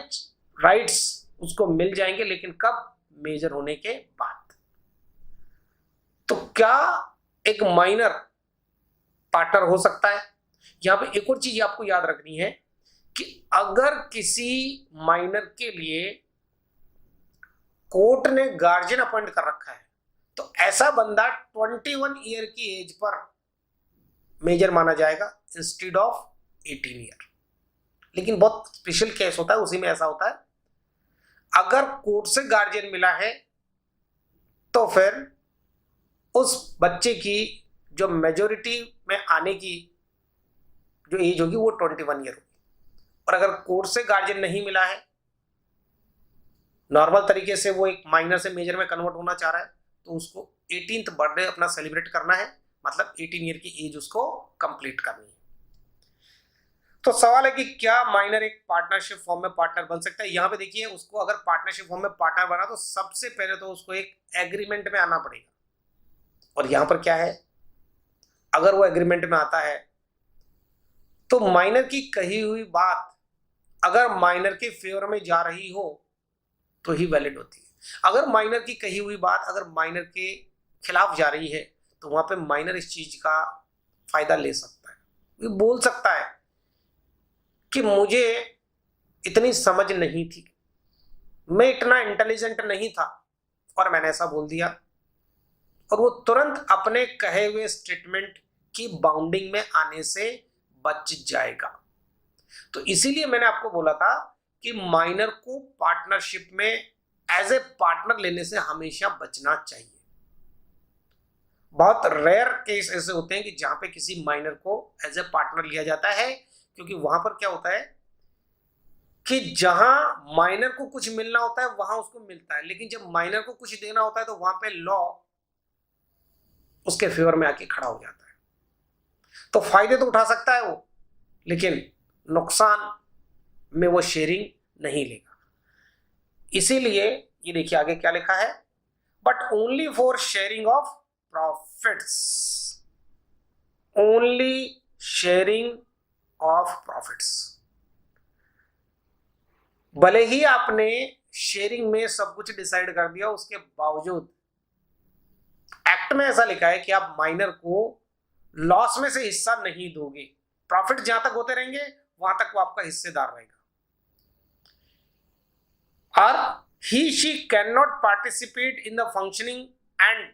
राइट्स उसको मिल जाएंगे, लेकिन कब? मेजर होने के बाद। तो क्या एक माइनर पार्टनर हो सकता है? यहां पे एक और चीज आपको याद रखनी है कि अगर किसी माइनर के लिए कोर्ट ने गार्जियन अपॉइंट कर रखा है तो ऐसा बंदा 21 ईयर की एज पर मेजर माना जाएगा इंस्टेड ऑफ 18 ईयर। लेकिन बहुत स्पेशल केस होता है, उसी में ऐसा होता है, अगर कोर्ट से गार्जियन मिला है तो फिर उस बच्चे की जो मेजोरिटी में आने की जो एज होगी वो 21 ईयर होगी। और अगर कोर्ट से गार्जियन नहीं मिला है, नॉर्मल तरीके से वो एक माइनर से मेजर में कन्वर्ट होना चाह रहा है, तो उसको 18th बर्थडे अपना सेलिब्रेट करना है, मतलब 18 ईयर की एज उसको कंप्लीट करनी है। तो सवाल है कि क्या माइनर एक पार्टनरशिप फॉर्म में पार्टनर बन सकता है? यहां पे देखिए, उसको अगर पार्टनरशिप फॉर्म में पार्टनर बना तो सबसे पहले तो उसको एक एग्रीमेंट में आना पड़ेगा। और यहां पर क्या है, अगर वो एग्रीमेंट में आता है तो माइनर की कही हुई बात अगर माइनर के फेवर में जा रही हो तो ही वैलिड होती है। अगर माइनर की कही हुई बात अगर माइनर के खिलाफ जा रही है तो वहां पे माइनर इस चीज का फायदा ले सकता है। वो बोल सकता है कि मुझे इतनी समझ नहीं थी, मैं इतना इंटेलिजेंट नहीं था और मैंने ऐसा बोल दिया, और वो तुरंत अपने कहे हुए स्टेटमेंट की बाउंडिंग में आने से बच जाएगा। तो इसीलिए मैंने आपको बोला था कि माइनर को पार्टनरशिप में एज ए पार्टनर लेने से हमेशा बचना चाहिए। बहुत रेयर केस ऐसे होते हैं कि जहां पे किसी माइनर को एज ए पार्टनर लिया जाता है, क्योंकि वहां पर क्या होता है कि जहां माइनर को कुछ मिलना होता है वहां उसको मिलता है, लेकिन जब माइनर को कुछ देना होता है तो वहां पे लॉ उसके फेवर में आके खड़ा हो जाता है। तो फायदे तो उठा सकता है वो, लेकिन नुकसान में वो शेयरिंग नहीं लेगा। इसीलिए ये देखिए आगे क्या लिखा है, but only for sharing of profits, only sharing of profits. भले ही आपने शेयरिंग में सब कुछ डिसाइड कर दिया, उसके बावजूद एक्ट में ऐसा लिखा है कि आप माइनर को लॉस में से हिस्सा नहीं दोगे। प्रॉफिट जहां तक होते रहेंगे वहां तक वो आपका हिस्सेदार रहेगा। और he she can not participate in the functioning and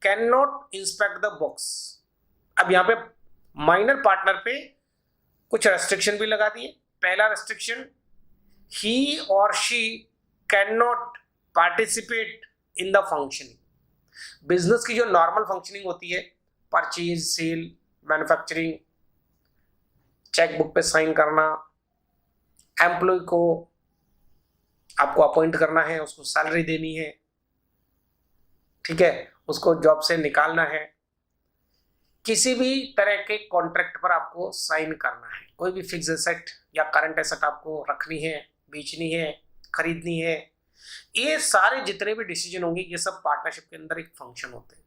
can not inspect the books. अब यहां पे माइनर पार्टनर पे कुछ रेस्ट्रिक्शन भी लगा दिए। पहला रेस्ट्रिक्शन, ही और she can not participate in the functioning. Business की जो नॉर्मल फंक्शनिंग होती है, परचेज, सेल, मैन्युफैक्चरिंग, चेकबुक पे साइन करना, एम्प्लॉय को आपको अपॉइंट करना है, उसको सैलरी देनी है, ठीक है, उसको जॉब से निकालना है, किसी भी तरह के कॉन्ट्रैक्ट पर आपको साइन करना है, कोई भी फिक्स एसेट या करंट एसेट आपको रखनी है, बेचनी है, खरीदनी है, ये सारे जितने भी डिसीजन होंगे ये सब पार्टनरशिप के अंदर एक फंक्शन होते हैं।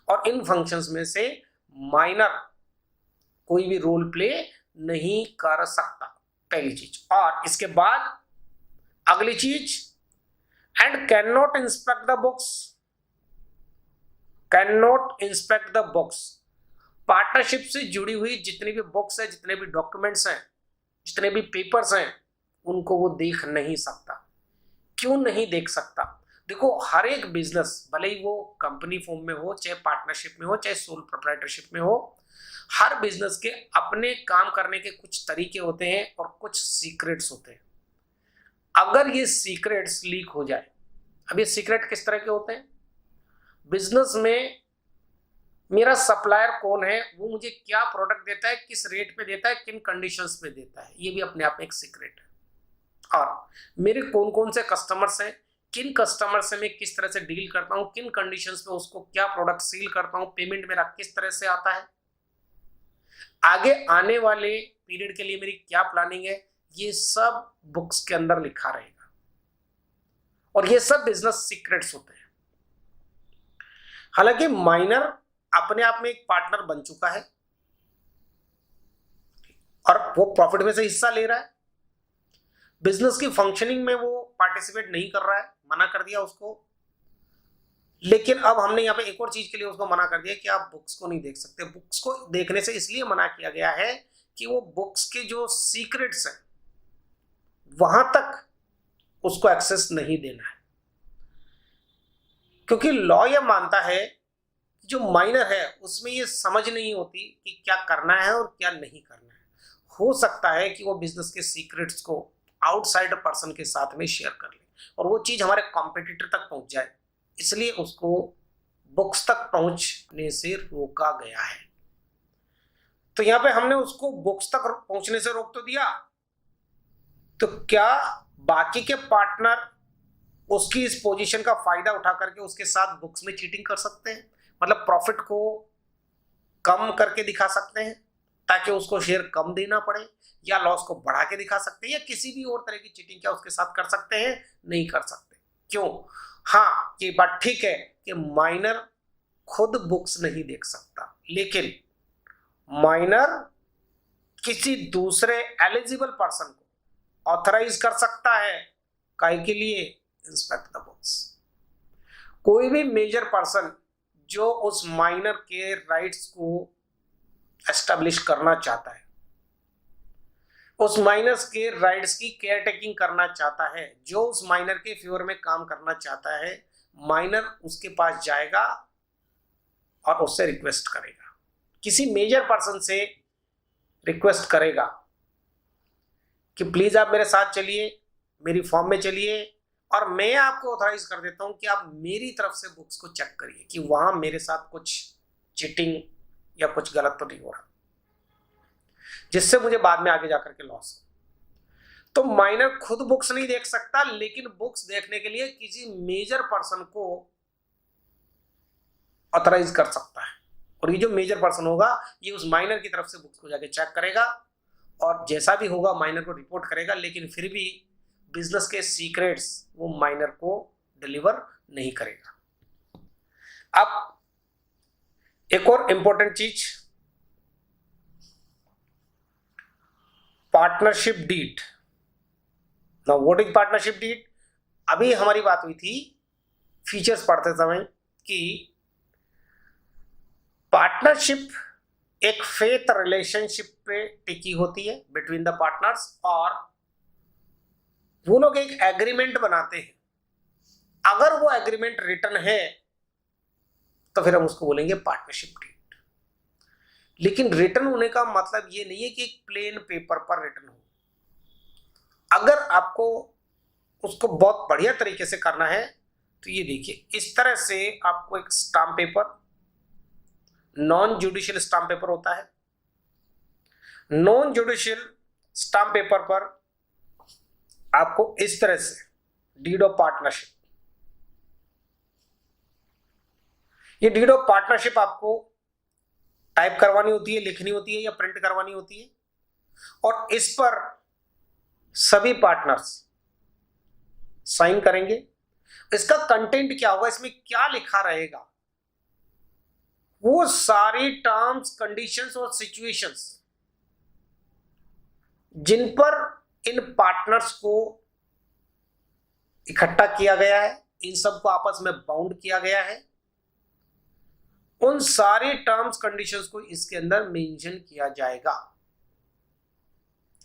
और इन फंक्शंस में से माइनर कोई भी रोल प्ले नहीं कर सकता, पहली चीज। और इसके बाद अगली चीज, and can not inspect the books, can not inspect the books. Partnership से जुड़ी हुई जितनी भी बुक्स है, जितने भी डॉक्यूमेंट्स हैं, जितने भी पेपर्स हैं, उनको वो देख नहीं सकता। क्यों नहीं देख सकता? देखो, हर एक बिजनेस, भले ही वो कंपनी फॉर्म में हो, चाहे पार्टनरशिप में हो, चाहे सोल प्रोप्राइटरशिप में हो, हर बिजनेस के अपने काम करने के कुछ तरीके होते हैं और कुछ सीक्रेट्स होते हैं। अगर ये सीक्रेट्स लीक हो जाए, अब ये सीक्रेट किस तरह के होते हैं? बिजनेस में मेरा सप्लायर कौन है, वो मुझे क्या प्रोडक्ट देता है, किस रेट पे देता है, किन कंडीशंस पे देता है, ये भी अपने आप में एक सीक्रेट है। और मेरे कौन कौन से कस्टमर्स हैं, किन कस्टमर से मैं किस तरह से डील करता हूं, किन कंडीशंस पे उसको क्या प्रोडक्ट सेल करता हूं, पेमेंट मेरा किस तरह से आता है, आगे आने वाले पीरियड के लिए मेरी क्या प्लानिंग है, ये सब बुक्स के अंदर लिखा रहेगा। और ये सब बिजनेस सीक्रेट्स होते हैं। हालांकि माइनर अपने आप में एक पार्टनर बन चुका है और वो प्रॉफिट में से हिस्सा ले रहा है, बिजनेस की फंक्शनिंग में वो पार्टिसिपेट नहीं कर रहा है, मना कर दिया उसको, लेकिन अब हमने यहाँ पे एक और चीज के लिए उसको मना कर दिया कि आप बुक्स को नहीं देख सकते। बुक्स को देखने से इसलिए मना किया गया है कि वो बुक्स के जो सीक्रेट्स हैं वहां तक उसको एक्सेस नहीं देना है, क्योंकि लॉ यह मानता है कि जो माइनर है उसमें ये समझ नहीं होती कि क्या करना है और क्या नहीं करना है। हो सकता है कि वो बिजनेस के सीक्रेट्स को आउटसाइडर पर्सन के साथ में शेयर कर ले और वो चीज हमारे कॉम्पिटिटर तक पहुंच जाए, इसलिए उसको बुक्स तक पहुंचने से रोका गया है। तो यहां पे हमने उसको बुक्स तक पहुंचने से रोक तो दिया, तो क्या बाकी के पार्टनर उसकी इस पोजीशन का फायदा उठा करके उसके साथ बुक्स में चीटिंग कर सकते हैं, मतलब प्रॉफिट को कम करके दिखा सकते हैं ताकि उसको शेयर कम देना पड़े, या लॉस को बढ़ा के दिखा सकते हैं, या किसी भी और तरह की चीटिंग क्या उसके साथ कर सकते हैं? नहीं कर सकते। क्यों? हाँ, ये बात ठीक है कि माइनर खुद बुक्स नहीं देख सकता, लेकिन माइनर किसी दूसरे एलिजिबल पर्सन को ऑथराइज कर सकता है। काहे के लिए? Inspect the books. कोई भी मेजर पर्सन जो उस माइनर के राइट्स को एस्टेब्लिश करना चाहता है, उस माइनर्स के राइट्स की केयर टेकिंग करना चाहता है, जो उस माइनर के फेवर में काम करना चाहता है, माइनर उसके पास जाएगा और उससे रिक्वेस्ट करेगा, किसी मेजर पर्सन से रिक्वेस्ट करेगा कि प्लीज आप मेरे साथ चलिए, मेरी फॉर्म में चलिए और मैं आपको ऑथराइज कर देता हूं कि आप मेरी तरफ से बुक्स को चेक करिए कि वहां मेरे साथ कुछ चीटिंग या कुछ गलत तो नहीं हो रहा, जिससे मुझे बाद में आगे जाकर के लॉस हो। तो माइनर खुद बुक्स नहीं देख सकता, लेकिन बुक्स देखने के लिए किसी मेजर पर्सन को ऑथराइज कर सकता है, और ये जो मेजर पर्सन होगा ये उस माइनर की तरफ से बुक्स को जाके चेक करेगा और जैसा भी होगा माइनर को रिपोर्ट करेगा, लेकिन फिर भी बिजनेस के सीक्रेट्स वो माइनर को डिलीवर नहीं करेगा। अब एक और इंपॉर्टेंट चीज, partnership deed. Now what is partnership deed? अभी हमारी बात हुई थी फीचर्स पढ़ते समय कि पार्टनरशिप एक फेथ रिलेशनशिप पे टिकी होती है बिटवीन द पार्टनर्स, और वो लोग एक एग्रीमेंट बनाते हैं। अगर वो एग्रीमेंट रिटन है तो फिर हम उसको बोलेंगे पार्टनरशिप डीड। लेकिन रिटन होने का मतलब ये नहीं है कि एक प्लेन पेपर पर रिटन हो। अगर आपको उसको बहुत बढ़िया तरीके से करना है तो ये देखिए, इस तरह से आपको एक stamp paper, non judicial stamp paper होता है। नॉन जुडिशियल स्टाम्प पेपर पर आपको इस तरह से डीड ऑफ पार्टनरशिप, ये डीड ऑफ पार्टनरशिप आपको टाइप करवानी होती है, लिखनी होती है या प्रिंट करवानी होती है, और इस पर सभी पार्टनर्स साइन करेंगे। इसका कंटेंट क्या होगा, इसमें क्या लिखा रहेगा, वो सारी टर्म्स, कंडीशंस और सिचुएशंस जिन पर इन पार्टनर्स को इकट्ठा किया गया है, इन सबको आपस में बाउंड किया गया है, उन सारी टर्म्स कंडीशंस को इसके अंदर मेंशन किया जाएगा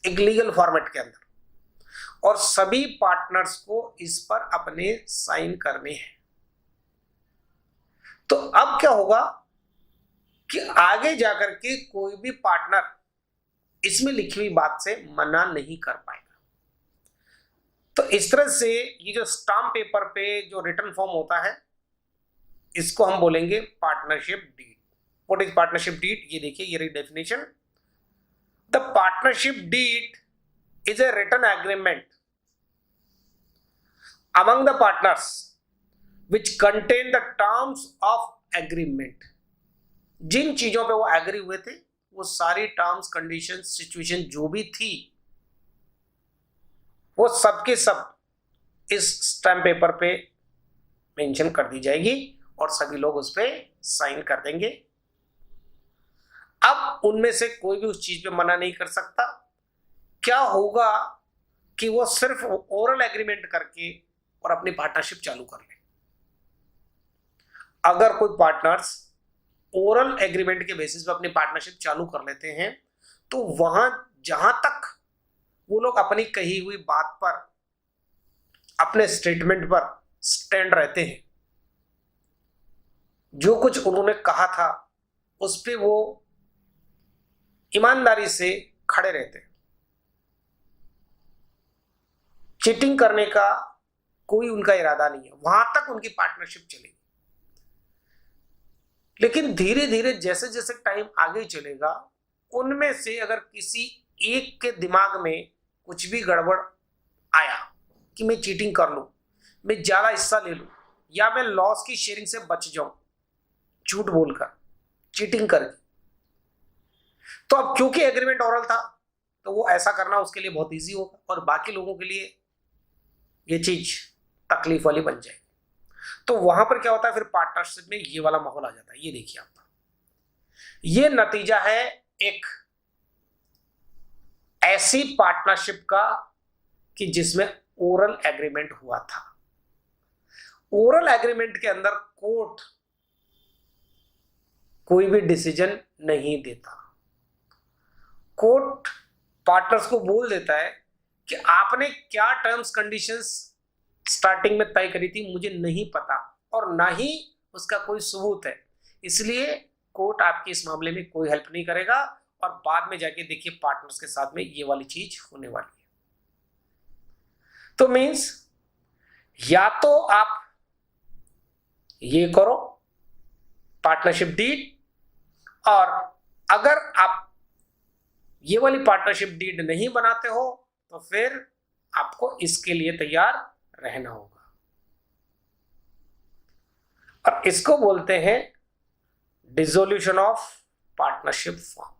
एक लीगल फॉर्मेट के अंदर, और सभी पार्टनर्स को इस पर अपने साइन करने हैं। तो अब क्या होगा कि आगे जाकर के कोई भी पार्टनर इसमें लिखी हुई बात से मना नहीं कर पाएगा। तो इस तरह से ये जो स्टाम्प पेपर पे जो रिटन फॉर्म होता है, इसको हम बोलेंगे partnership deed. What is partnership deed? ये देखिए, ये definition, the partnership deed is a written agreement among the partners which contain the terms of agreement। जिन चीजों पे वो एग्री हुए थे वो सारी टर्म्स, कंडीशन, सिचुएशन जो भी थी वो सबके सब इस स्टैम्प पेपर पे मेंशन कर दी जाएगी और सभी लोग उस पे साइन कर देंगे। अब उनमें से कोई भी उस चीज पे मना नहीं कर सकता। क्या होगा कि वो सिर्फ ओरल एग्रीमेंट करके और अपनी पार्टनरशिप चालू कर ले। अगर कोई पार्टनर्स ओरल एग्रीमेंट के बेसिस पे अपनी पार्टनरशिप चालू कर लेते हैं तो वहां जहां तक वो लोग अपनी कही हुई बात पर, अपने स्टेटमेंट पर स्टैंड रहते हैं, जो कुछ उन्होंने कहा था उस पे वो ईमानदारी से खड़े रहते हैं, चीटिंग करने का कोई उनका इरादा नहीं है, वहां तक उनकी पार्टनरशिप चलेगी। लेकिन धीरे धीरे जैसे जैसे टाइम आगे चलेगा, उनमें से अगर किसी एक के दिमाग में कुछ भी गड़बड़ आया कि मैं चीटिंग कर लूं, मैं ज्यादा हिस्सा ले लूं, या मैं लॉस की शेयरिंग से बच जाऊं झूठ बोलकर, चीटिंग करके, तो अब क्योंकि एग्रीमेंट ओरल था तो वो ऐसा करना उसके लिए बहुत इजी होगा और बाकी लोगों के लिए ये चीज तकलीफ वाली बन जाएगी। तो वहां पर क्या होता है, फिर पार्टनरशिप में ये वाला माहौल आ जाता है। ये देखिए आप, ये नतीजा है एक ऐसी पार्टनरशिप का कि जिसमें ओरल एग्रीमेंट हुआ था। ओरल एग्रीमेंट के अंदर कोर्ट कोई भी डिसीजन नहीं देता। कोर्ट पार्टनर्स को बोल देता है कि आपने क्या टर्म्स कंडीशंस स्टार्टिंग में तय करी थी मुझे नहीं पता और ना ही उसका कोई सबूत है, इसलिए कोर्ट आपकी इस मामले में कोई हेल्प नहीं करेगा और बाद में जाके देखिए पार्टनर्स के साथ में ये वाली चीज होने वाली है। तो मींस या तो आप ये करो पार्टनरशिप डीड, और अगर आप ये वाली पार्टनरशिप डीड नहीं बनाते हो तो फिर आपको इसके लिए तैयार रहना होगा। और इसको बोलते हैं dissolution of partnership form.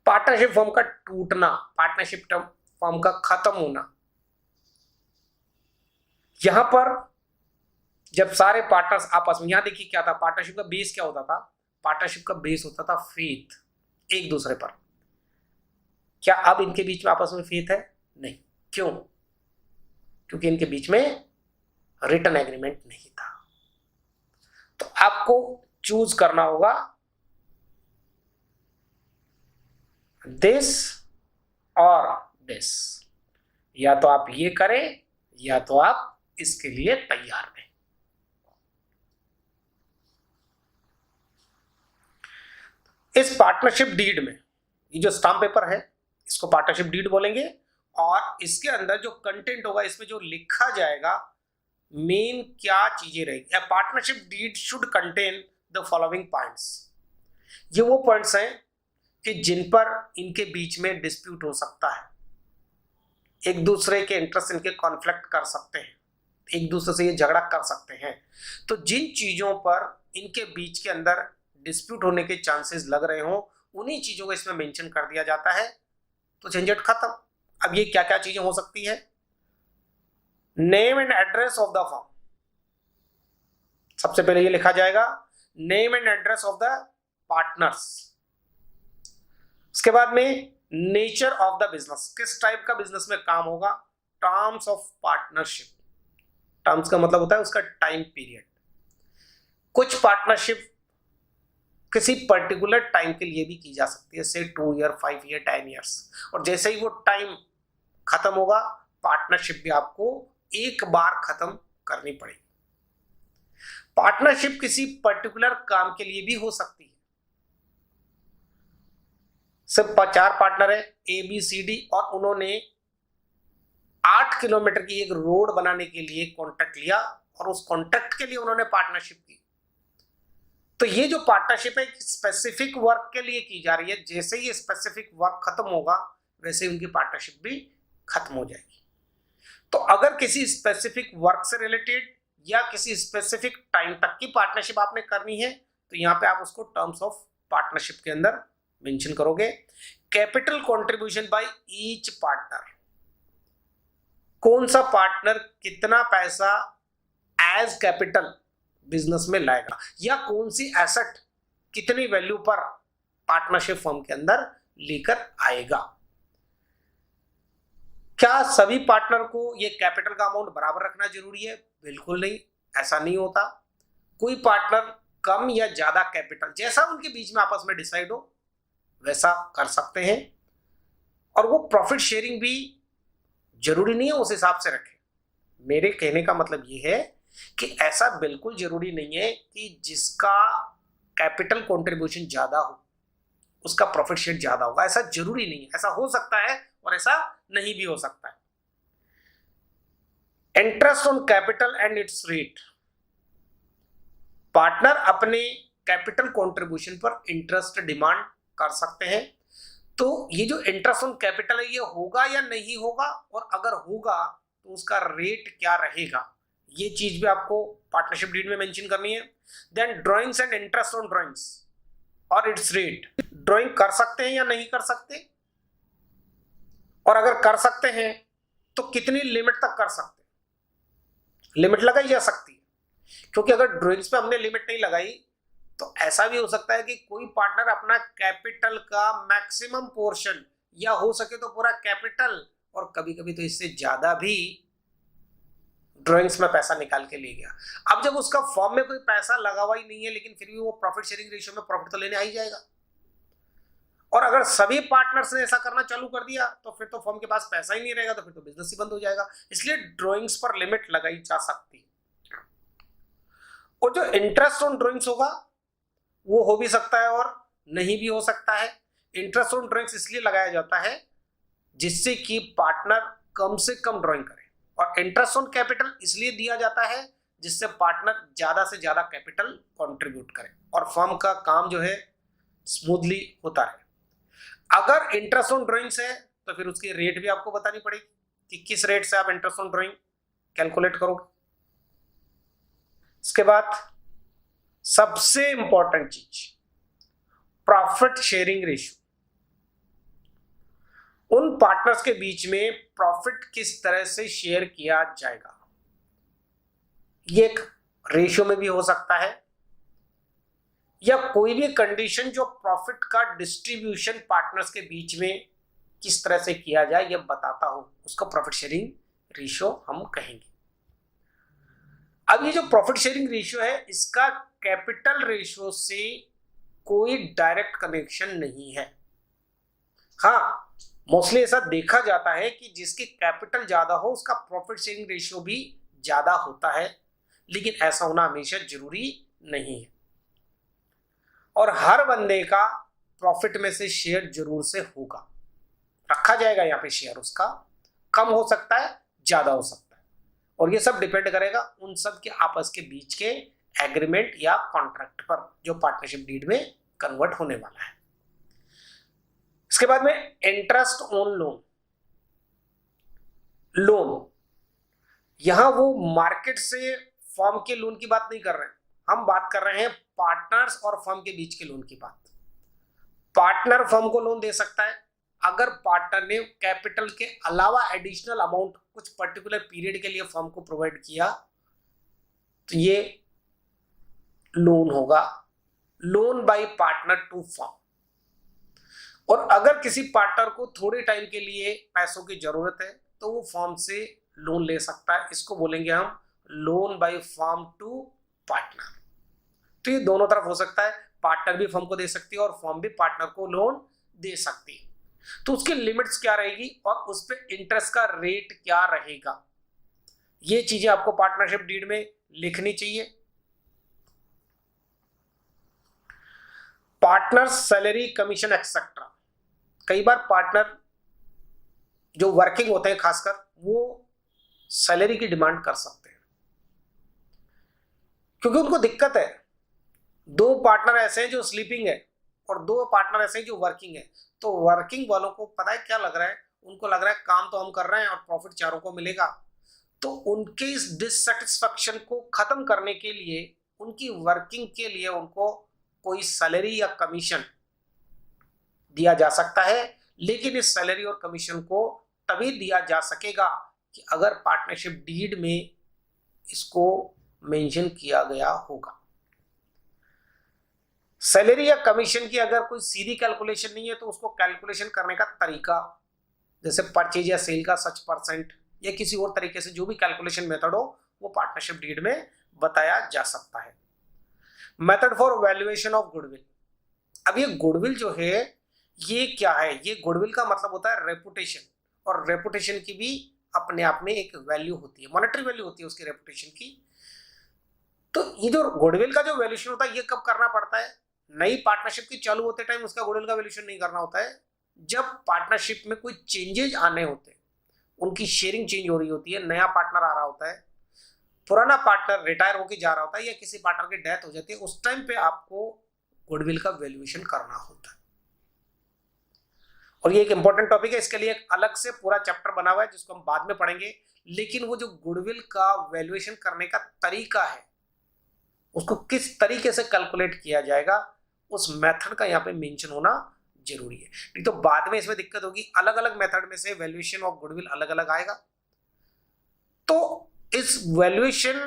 Partnership form का टूटना, पार्टनरशिप फॉर्म का खत्म होना। यहां पर जब सारे पार्टनर्स आपस में, यहां देखिए क्या था, पार्टनरशिप का बेस क्या होता था, पार्टनरशिप का बेस होता था फेथ एक दूसरे पर। क्या अब इनके बीच में आपस में फेथ है? नहीं। क्यों? क्योंकि इनके बीच में रिटन एग्रीमेंट नहीं था। तो आपको चूज करना होगा दिस और दिस, या तो आप ये करें या तो आप इसके लिए तैयार रहें। इस पार्टनरशिप डीड में ये जो स्टाम्प पेपर है इसको पार्टनरशिप डीड बोलेंगे, और इसके अंदर जो कंटेंट होगा, इसमें जो लिखा जाएगा, मेन क्या चीजें रहेगी। Partnership deed should contain the following points. ये वो पॉइंट्स हैं कि जिन पर इनके बीच में डिस्प्यूट हो सकता है, एक दूसरे के इंटरेस्ट इनके कॉन्फ्लिक्ट कर सकते हैं, एक दूसरे से ये झगड़ा कर सकते हैं। तो जिन चीजों पर इनके बीच के अंदर डिस्प्यूट होने के चांसेस लग रहे हो, उन्हीं चीजों को इसमें मेंशन कर दिया जाता है, तो झंझट खत्म। अब ये क्या क्या चीजें हो सकती है? Name and address of the firm, सबसे पहले ये लिखा जाएगा name and address of the partners. उसके बाद में नेचर ऑफ द बिजनेस, किस टाइप का बिजनेस में काम होगा। टर्म्स ऑफ पार्टनरशिप, टर्म्स का मतलब होता है उसका टाइम पीरियड। कुछ पार्टनरशिप किसी पर्टिकुलर टाइम के लिए भी की जा सकती है, से 2 ईयर, 5 ईयर, 10 ईयर्स, और जैसे ही वो टाइम खत्म होगा पार्टनरशिप भी आपको एक बार खत्म करनी पड़ेगी। पार्टनरशिप किसी पर्टिकुलर काम के लिए भी हो सकती है। सिर्फ 4 पार्टनर है ABCD, और उन्होंने 8 किलोमीटर की एक रोड बनाने के लिए कॉन्ट्रैक्ट लिया और उस कॉन्ट्रैक्ट के लिए उन्होंने पार्टनरशिप की। तो ये जो पार्टनरशिप है स्पेसिफिक वर्क के लिए की जा रही है, जैसे ही स्पेसिफिक वर्क खत्म होगा वैसे उनकी पार्टनरशिप भी खत्म हो जाएगी। तो अगर किसी स्पेसिफिक वर्क से रिलेटेड या किसी स्पेसिफिक टाइम तक की पार्टनरशिप आपने करनी है तो यहाँ पे आप उसको टर्म्स ऑफ पार्टनरशिप के अंदर मेंशन करोगे। Capital contribution by each partner, कौन सा पार्टनर कितना पैसा एज कैपिटल बिजनेस में लाएगा, या कौन सी एसेट कितनी वैल्यू पर पार्टनरशिप फर्म के अंदर लेकर आएगा। क्या सभी पार्टनर को ये कैपिटल का अमाउंट बराबर रखना जरूरी है? बिल्कुल नहीं, ऐसा नहीं होता। कोई पार्टनर कम या ज्यादा कैपिटल, जैसा उनके बीच में आपस में डिसाइड हो वैसा कर सकते हैं। और वो प्रॉफिट शेयरिंग भी जरूरी नहीं है उस हिसाब से रखें। मेरे कहने का मतलब ये है कि ऐसा बिल्कुल जरूरी नहीं है कि जिसका कैपिटल कंट्रीब्यूशन ज्यादा हो उसका प्रॉफिट शेयर ज्यादा होगा, ऐसा जरूरी नहीं है। ऐसा हो सकता है और ऐसा नहीं भी हो सकता है। Interest on capital and its rate, partner अपने कैपिटल कंट्रीब्यूशन पर इंटरेस्ट डिमांड कर सकते हैं। तो ये जो इंटरेस्ट ऑन कैपिटल है ये होगा या नहीं होगा, और अगर होगा तो उसका रेट क्या रहेगा, ये चीज भी आपको पार्टनरशिप डीड में मेंशन करनी है। Then drawings and interest on drawings और इट्स रेट, ड्राइंग कर सकते हैं या नहीं कर सकते, और अगर कर सकते हैं तो कितनी लिमिट तक कर सकते हैं। लिमिट लगाई जा सकती है, क्योंकि अगर ड्राइंग्स पे हमने लिमिट नहीं लगाई तो ऐसा भी हो सकता है कि कोई पार्टनर अपना कैपिटल का मैक्सिमम पोर्शन या हो सके तो पूरा कैपिटल और कभी कभी तो इससे ज्यादा भी ड्राइंग्स में पैसा निकाल के ले गया। अब जब उसका फॉर्म में कोई पैसा लगा हुआ ही नहीं है लेकिन फिर भी वो प्रॉफिट शेयरिंग रेशियो में प्रॉफिट तो लेने आ ही जाएगा। और अगर सभी पार्टनर्स ने ऐसा करना चालू कर दिया तो फिर तो फर्म के पास पैसा ही नहीं रहेगा, तो फिर तो बिजनेस ही बंद हो जाएगा। इसलिए ड्राइंग्स पर लिमिट लगाई जा सकती है। और जो इंटरेस्ट ऑन ड्राइंग्स होगा वो हो भी सकता है और नहीं भी हो सकता है। इंटरेस्ट ऑन ड्राइंग्स इसलिए लगाया जाता है जिससे कि पार्टनर कम से कम ड्राइंग करे, और इंटरेस्ट ऑन कैपिटल इसलिए दिया जाता है जिससे पार्टनर ज्यादा से ज्यादा कैपिटल कंट्रीब्यूट करे और फर्म का काम जो है स्मूथली होता रहे। अगर इंटरेस्ट ऑन ड्राइंग्स है तो फिर उसकी रेट भी आपको बतानी पड़ेगी कि किस रेट से आप इंटरेस्ट ऑन ड्राइंग कैलकुलेट करोगे। इसके बाद सबसे इंपॉर्टेंट चीज, प्रॉफिट शेयरिंग रेशियो। उन पार्टनर्स के बीच में प्रॉफिट किस तरह से शेयर किया जाएगा, ये एक रेशियो में भी हो सकता है, या कोई भी कंडीशन जो प्रॉफिट का डिस्ट्रीब्यूशन पार्टनर्स के बीच में किस तरह से किया जाए ये बताता हो, उसको प्रॉफिट शेयरिंग रेशियो हम कहेंगे। अब ये जो प्रॉफिट शेयरिंग रेशियो है इसका कैपिटल रेशियो से कोई डायरेक्ट कनेक्शन नहीं है। हाँ, मोस्टली ऐसा देखा जाता है कि जिसकी कैपिटल ज्यादा हो उसका प्रॉफिट शेयरिंग रेशियो भी ज्यादा होता है, लेकिन ऐसा होना हमेशा जरूरी नहीं है। और हर बंदे का प्रॉफिट में से शेयर जरूर से होगा, रखा जाएगा यहाँ पे शेयर, उसका कम हो सकता है ज्यादा हो सकता है, और ये सब डिपेंड करेगा उन सब के आपस के बीच के एग्रीमेंट या कॉन्ट्रैक्ट पर जो पार्टनरशिप डीड में कन्वर्ट होने वाला है। इसके बाद में इंटरेस्ट ऑन लोन। लोन यहां वो मार्केट से फर्म के लोन की बात नहीं कर रहे हैं, हम बात कर रहे हैं पार्टनर्स और फर्म के बीच के लोन की बात। पार्टनर फर्म को लोन दे सकता है अगर पार्टनर ने कैपिटल के अलावा एडिशनल अमाउंट कुछ पर्टिकुलर पीरियड के लिए फर्म को प्रोवाइड किया तो ये लोन होगा, loan by partner to firm. और अगर किसी पार्टनर को थोड़े टाइम के लिए पैसों की जरूरत है तो वो फर्म से लोन ले सकता है, इसको बोलेंगे हम loan by firm to partner. तो ये दोनों तरफ हो सकता है, पार्टनर भी फर्म को दे सकती है और फर्म भी पार्टनर को लोन दे सकती है। तो उसकी लिमिट्स क्या रहेगी और उस पर इंटरेस्ट का रेट क्या रहेगा, ये चीजें आपको पार्टनरशिप डीड में लिखनी चाहिए। पार्टनर सैलरी कमीशन एक्सेट्रा, कई बार पार्टनर जो वर्किंग होते हैं खासकर वो सैलरी की डिमांड कर सकते हैं, क्योंकि उनको दिक्कत है। दो पार्टनर ऐसे हैं जो स्लीपिंग है और दो पार्टनर ऐसे हैं जो वर्किंग है। तो वर्किंग वालों को पता है क्या लग रहा है, उनको लग रहा है काम तो हम कर रहे हैं और प्रॉफिट चारों को मिलेगा। तो उनके इस डिससेटिस्फैक्शन को खत्म करने के लिए, उनकी वर्किंग के लिए उनको कोई सैलरी या कमीशन दिया जा सकता है, लेकिन इस सैलरी और कमीशन को तभी दिया जा सकेगा कि अगर पार्टनरशिप डीड में इसको मेंशन किया गया होगा। सैलरी या कमीशन की अगर कोई सीधी कैलकुलेशन नहीं है तो उसको कैलकुलेशन करने का तरीका, जैसे परचेज या सेल का सच परसेंट या किसी और तरीके से जो भी कैलकुलेशन मेथड हो वो पार्टनरशिप डीड में बताया जा सकता है। Method for valuation of goodwill. अब ये गुडविल जो है ये क्या है, ये गुडविल का मतलब होता है रेपुटेशन, और रेपुटेशन की भी अपने आप में एक वैल्यू होती है, मॉनेटरी वैल्यू होती है उसकी रेपुटेशन की। तो ये जो गुडविल का जो वैल्यूएशन होता है ये कब करना पड़ता है, नई पार्टनरशिप की चालू होते टाइम उसका गुडविल का वैल्यूएशन नहीं करना होता है, जब पार्टनरशिप में कोई चेंजेस आने होते हैं, उनकी शेयरिंग चेंज हो रही होती है, नया पार्टनर आ रहा होता है, पुराना पार्टनर रिटायर होकर जा रहा होता है, या किसी पार्टनर की डेथ हो जाती है, उस टाइम पे आपको गुडविल का वैल्यूएशन करना होता है। और ये एक इंपॉर्टेंट टॉपिक है, इसके लिए एक अलग से पूरा चैप्टर बना हुआ है जिसको हम बाद में पढ़ेंगे। लेकिन वो जो गुडविल का वैल्यूएशन करने का तरीका है, उसको किस तरीके से कैलकुलेट किया जाएगा, उस मेथड का यहाँ पे मेंशन होना जरूरी है, नहीं तो बाद में इसमें दिक्कत होगी। अलग अलग मेथड में से वैल्यूएशन ऑफ गुडविल अलग अलग आएगा, तो इस वैल्यूएशन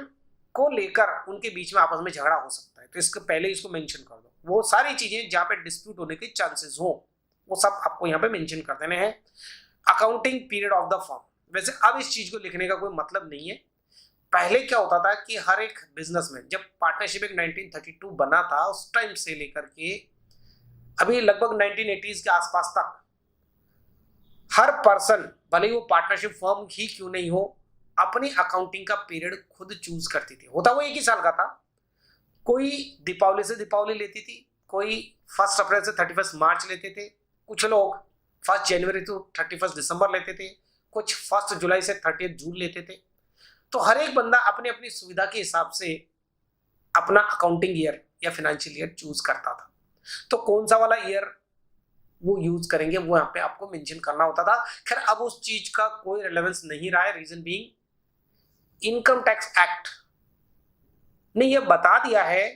को लेकर उनके बीच में आपस में झगड़ा हो सकता है, तो इसके पहले इसको मेंशन कर दो। वो सारी चीजें जहां पे डिस्प्यूट होने के चांसेस हो वो सब आपको यहाँ पे मेंशन कर देने हैं। Accounting period of the firm, वैसे अब इस चीज को लिखने का कोई मतलब नहीं है। पहले क्या होता था कि हर एक बिजनेस में, जब पार्टनरशिप एक 1932 बना था उस टाइम से लेकर के अभी लगभग 1980s के आसपास तक, हर पर्सन भले ही वो पार्टनरशिप फर्म ही क्यों नहीं हो, अपनी अकाउंटिंग का पीरियड खुद चूज करती थी। होता वो एक ही साल का था, कोई दीपावली से दीपावली लेती थी, कोई 1 अप्रैल से 31 मार्च लेते थे, कुछ लोग 1 जनवरी टू 31 दिसंबर लेते थे, कुछ 1 जुलाई से 30 जून लेते थे। तो हर एक बंदा अपनी अपनी सुविधा के हिसाब से अपना अकाउंटिंग ईयर या फाइनेंशियल ईयर चूज करता था। तो कौन सा वाला ईयर वो यूज करेंगे वो यहाँ पे आपको मेंशन करना होता था। खैर अब उस चीज का कोई रिलेवेंस नहीं रहा है, reason being income tax act ने यह बता दिया है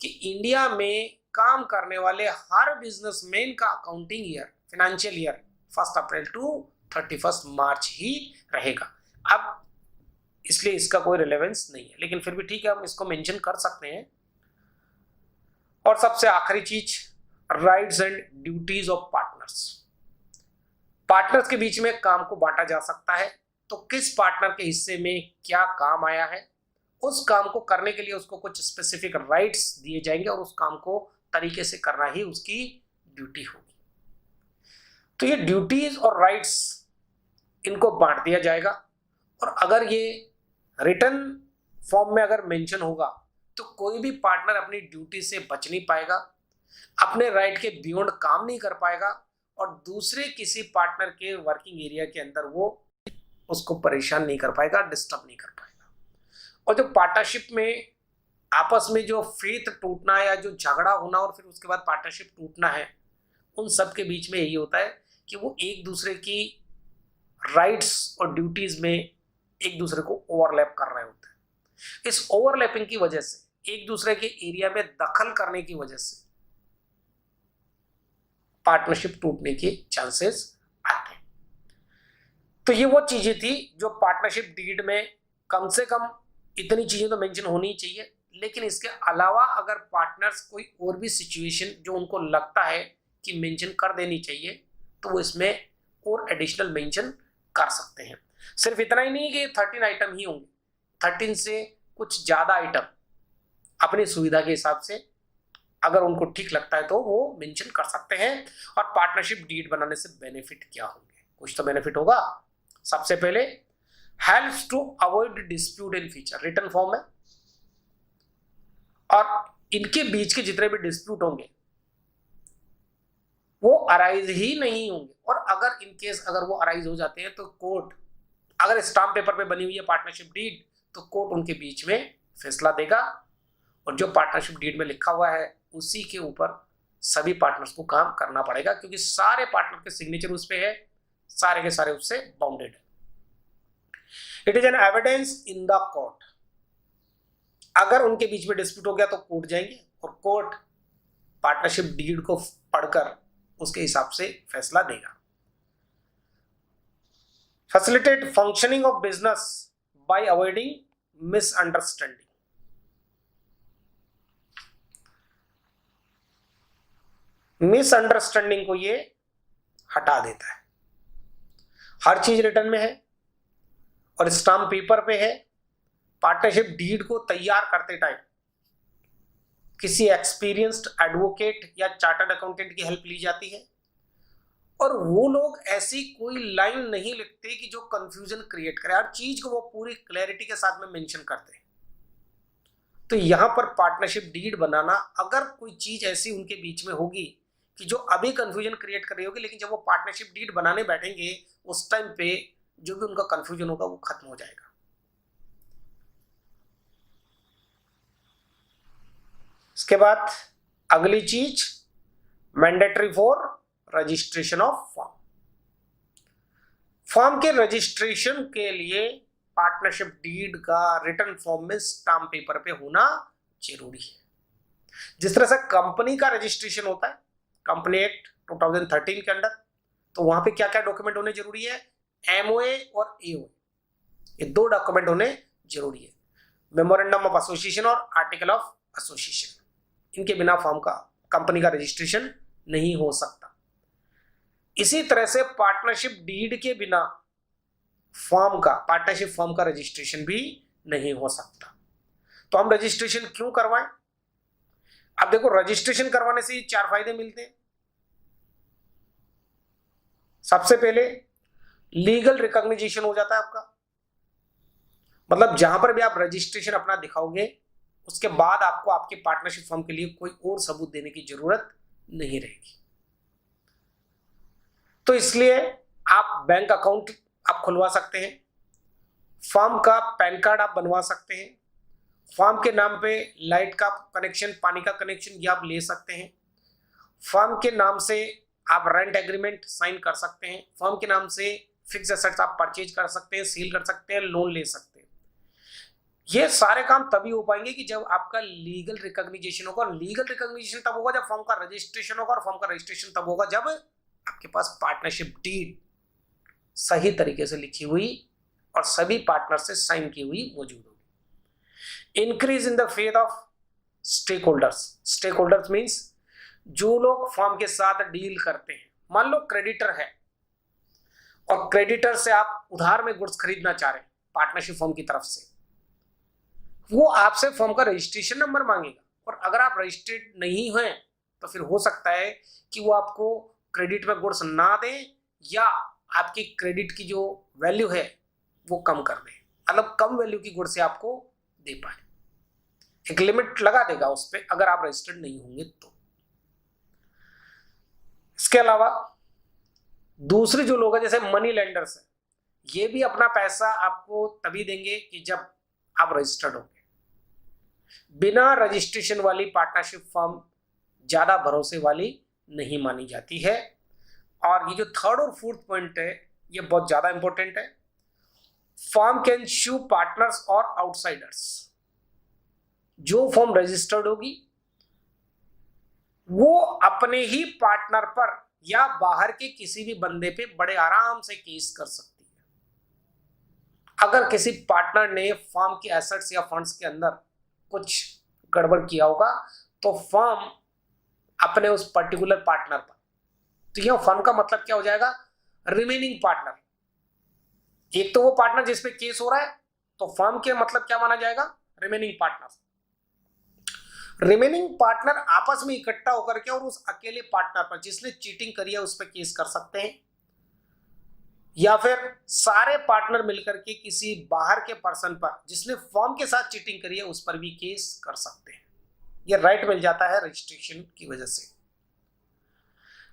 कि इंडिया में काम करने वाले हर बिजनेसमैन का accounting year, financial year 1 April to 31 March ही रहेगा। अब इसलिए इसका कोई रिलेवेंस नहीं है, लेकिन फिर भी ठीक है, हम इसको मेंशन कर सकते हैं। और सबसे आखिरी चीज, rights and duties of partners. Partners के बीच में काम को बांटा जा सकता है, तो किस पार्टनर के हिस्से में क्या काम आया है, उस काम को करने के लिए उसको कुछ स्पेसिफिक राइट्स दिए जाएंगे और उस काम को तरीके से करना ही उसकी ड्यूटी होगी। तो ये ड्यूटीज और राइट्स इनको बांट दिया जाएगा, और अगर ये रिटर्न फॉर्म में अगर मेंशन होगा तो कोई भी पार्टनर अपनी ड्यूटी से बच नहीं पाएगा, अपने राइट के बियॉन्ड काम नहीं कर पाएगा, और दूसरे किसी पार्टनर के वर्किंग एरिया के अंदर वो उसको परेशान नहीं कर पाएगा, डिस्टर्ब नहीं कर पाएगा। और जो पार्टनरशिप में आपस में जो फेथ टूटना या जो झगड़ा होना और फिर उसके बाद पार्टनरशिप टूटना है, उन सब के बीच में यही होता है कि वो एक दूसरे की राइट्स और ड्यूटीज में एक दूसरे को ओवरलैप कर रहे होते हैं। इस ओवरलैपिंग की वजह से, एक दूसरे के एरिया में दखल करने की वजह से पार्टनरशिप टूटने के चांसेस आते हैं। तो ये वो चीजें थी जो पार्टनरशिप डीड में कम से कम इतनी चीजें तो मेंशन होनी ही चाहिए, लेकिन इसके अलावा अगर पार्टनर्स कोई और भी सिचुएशन जो उनको लगता है कि मेंशन कर देनी चाहिए तो वो इसमें और एडिशनल मेंशन कर सकते हैं। सिर्फ इतना ही नहीं कि 13 आइटम ही होंगे, 13 से कुछ ज्यादा आइटम अपनी सुविधा के हिसाब से अगर उनको ठीक लगता है तो वो मेंशन कर सकते हैं। और पार्टनरशिप डीड बनाने से बेनिफिट क्या होंगे, कुछ तो बेनिफिट होगा। सबसे पहले helps to avoid dispute in future, return form है, और इनके बीच के जितने भी डिस्प्यूट होंगे वो अराइज ही नहीं होंगे, और अगर इन केस अगर वो अराइज हो जाते हैं तो कोर्ट, अगर स्टाम्प पेपर पे बनी हुई है पार्टनरशिप डीड, तो कोर्ट उनके बीच में फैसला देगा, और जो पार्टनरशिप डीड में लिखा हुआ है उसी के ऊपर सभी पार्टनर्स को काम करना पड़ेगा, क्योंकि सारे पार्टनर के सिग्नेचर उस पे है, सारे के सारे उससे बाउंडेड है। It is an evidence in the court, अगर उनके बीच में डिस्प्यूट हो गया तो कोर्ट जाएंगे और कोर्ट पार्टनरशिप डीड को पढ़कर उसके हिसाब से फैसला देगा। Facilitate functioning of business by avoiding misunderstanding. Misunderstanding को ये हटा देता है। हर चीज रिटर्न में है और स्टाम्प पेपर पे है। पार्टनरशिप डीड को तैयार करते टाइम किसी एक्सपीरियंस्ड एडवोकेट या चार्टर्ड अकाउंटेंट की हेल्प ली जाती है, और वो लोग ऐसी कोई लाइन नहीं लिखते कि जो कंफ्यूजन क्रिएट करे, हर चीज को वो पूरी क्लैरिटी के साथ में मेंशन करते हैं। तो यहां पर पार्टनरशिप डीड बनाना, अगर कोई चीज ऐसी उनके बीच में होगी कि जो अभी कंफ्यूजन क्रिएट कर रही होगी, लेकिन जब वो पार्टनरशिप डीड बनाने बैठेंगे उस टाइम पे जो भी उनका कंफ्यूजन होगा वो खत्म हो जाएगा। इसके बाद अगली चीज, mandatory for registration of firm. Firm के रजिस्ट्रेशन के लिए पार्टनरशिप डीड का रिटर्न फॉर्म में स्टाम्प पेपर पे होना जरूरी है। जिस तरह से कंपनी का रजिस्ट्रेशन होता है कंपनी एक्ट 2013 के अंडर, तो वहां पे क्या क्या डॉक्यूमेंट होने जरूरी है, एमओए और एओए, ये दो डॉक्यूमेंट होने जरूरी है। मेमोरेंडम ऑफ एसोसिएशन और आर्टिकल ऑफ एसोसिएशन, इनके बिना फर्म का कंपनी का रजिस्ट्रेशन नहीं हो सकता। इसी तरह से पार्टनरशिप डीड के बिना पार्टनरशिप फर्म का रजिस्ट्रेशन भी नहीं हो सकता। तो हम रजिस्ट्रेशन क्यों करवाएं? अब देखो, रजिस्ट्रेशन करवाने से 4 फायदे मिलते हैं। सबसे पहले लीगल रिकॉग्निशन हो जाता है आपका, मतलब जहां पर भी आप रजिस्ट्रेशन अपना दिखाओगे उसके बाद आपको आपके पार्टनरशिप फर्म के लिए कोई और सबूत देने की जरूरत नहीं रहेगी। तो इसलिए आप बैंक अकाउंट आप खुलवा सकते हैं, फर्म का पैन कार्ड आप बनवा सकते हैं, फर्म के नाम पे लाइट का कनेक्शन, पानी का कनेक्शन ये आप ले सकते हैं, फर्म के नाम से आप रेंट एग्रीमेंट साइन कर सकते हैं, फर्म के नाम से फिक्स एसेट्स आप परचेज कर सकते हैं, सील कर सकते हैं, लोन ले सकते हैं। ये सारे काम तभी हो पाएंगे कि जब आपका लीगल रिकॉग्निशन होगा, और लीगल रिकॉग्निशन तब होगा जब फर्म का रजिस्ट्रेशन होगा, और फर्म का रजिस्ट्रेशन तब होगा जब आपके पास पार्टनरशिप डीड सही तरीके से लिखी हुई और सभी पार्टनर से साइन की हुई मौजूद होगी। Increase in the faith of stake holders. Stake holders means जो लोग फर्म के साथ डील करते हैं। मान लो क्रेडिटर है और क्रेडिटर से आप उधार में गुड्स खरीदना चाह रहे हैं पार्टनरशिप फर्म की तरफ से, वो आपसे फर्म का रजिस्ट्रेशन नंबर मांगेगा, और अगर आप रजिस्टर्ड नहीं हैं तो फिर हो सकता है कि वो आपको क्रेडिट में गुड्स ना दें या आपकी क्रेडिट की जो वैल्यू है वो कम कर दें, मतलब कम वैल्यू की गुड्स से आपको दे पाए, एक लिमिट लगा देगा उस पर अगर आप रजिस्टर्ड नहीं होंगे तो। इसके अलावा दूसरे जो लोग हैं जैसे मनी लेंडर्स है, ये भी अपना पैसा आपको तभी देंगे कि जब आप रजिस्टर्ड होंगे। बिना रजिस्ट्रेशन वाली पार्टनरशिप फर्म ज्यादा भरोसे वाली नहीं मानी जाती है। और ये जो थर्ड और फोर्थ पॉइंट है ये बहुत ज्यादा इंपॉर्टेंट है। फर्म कैन शू पार्टनर्स और आउटसाइडर्स। जो फर्म रजिस्टर्ड होगी वो अपने ही पार्टनर पर या बाहर के किसी भी बंदे पे बड़े आराम से केस कर सकती है। अगर किसी पार्टनर ने फर्म के एसेट्स या फंड्स के अंदर कुछ गड़बड़ किया होगा तो फर्म अपने उस पर्टिकुलर पार्टनर पर, तो यह फर्म का मतलब क्या हो जाएगा, रिमेनिंग पार्टनर। एक तो वो पार्टनर जिस पे केस हो रहा है, तो फर्म के मतलब क्या माना जाएगा, रिमेनिंग पार्टनर। रिमेनिंग पार्टनर आपस में इकट्ठा होकर के और उस अकेले पार्टनर पर जिसने चीटिंग करी है उस पर केस कर सकते हैं, या फिर सारे पार्टनर मिलकर के किसी बाहर के पर्सन पर जिसने फर्म के साथ चीटिंग करी है उस पर भी केस कर सकते हैं। यह राइट मिल जाता है रजिस्ट्रेशन की वजह से।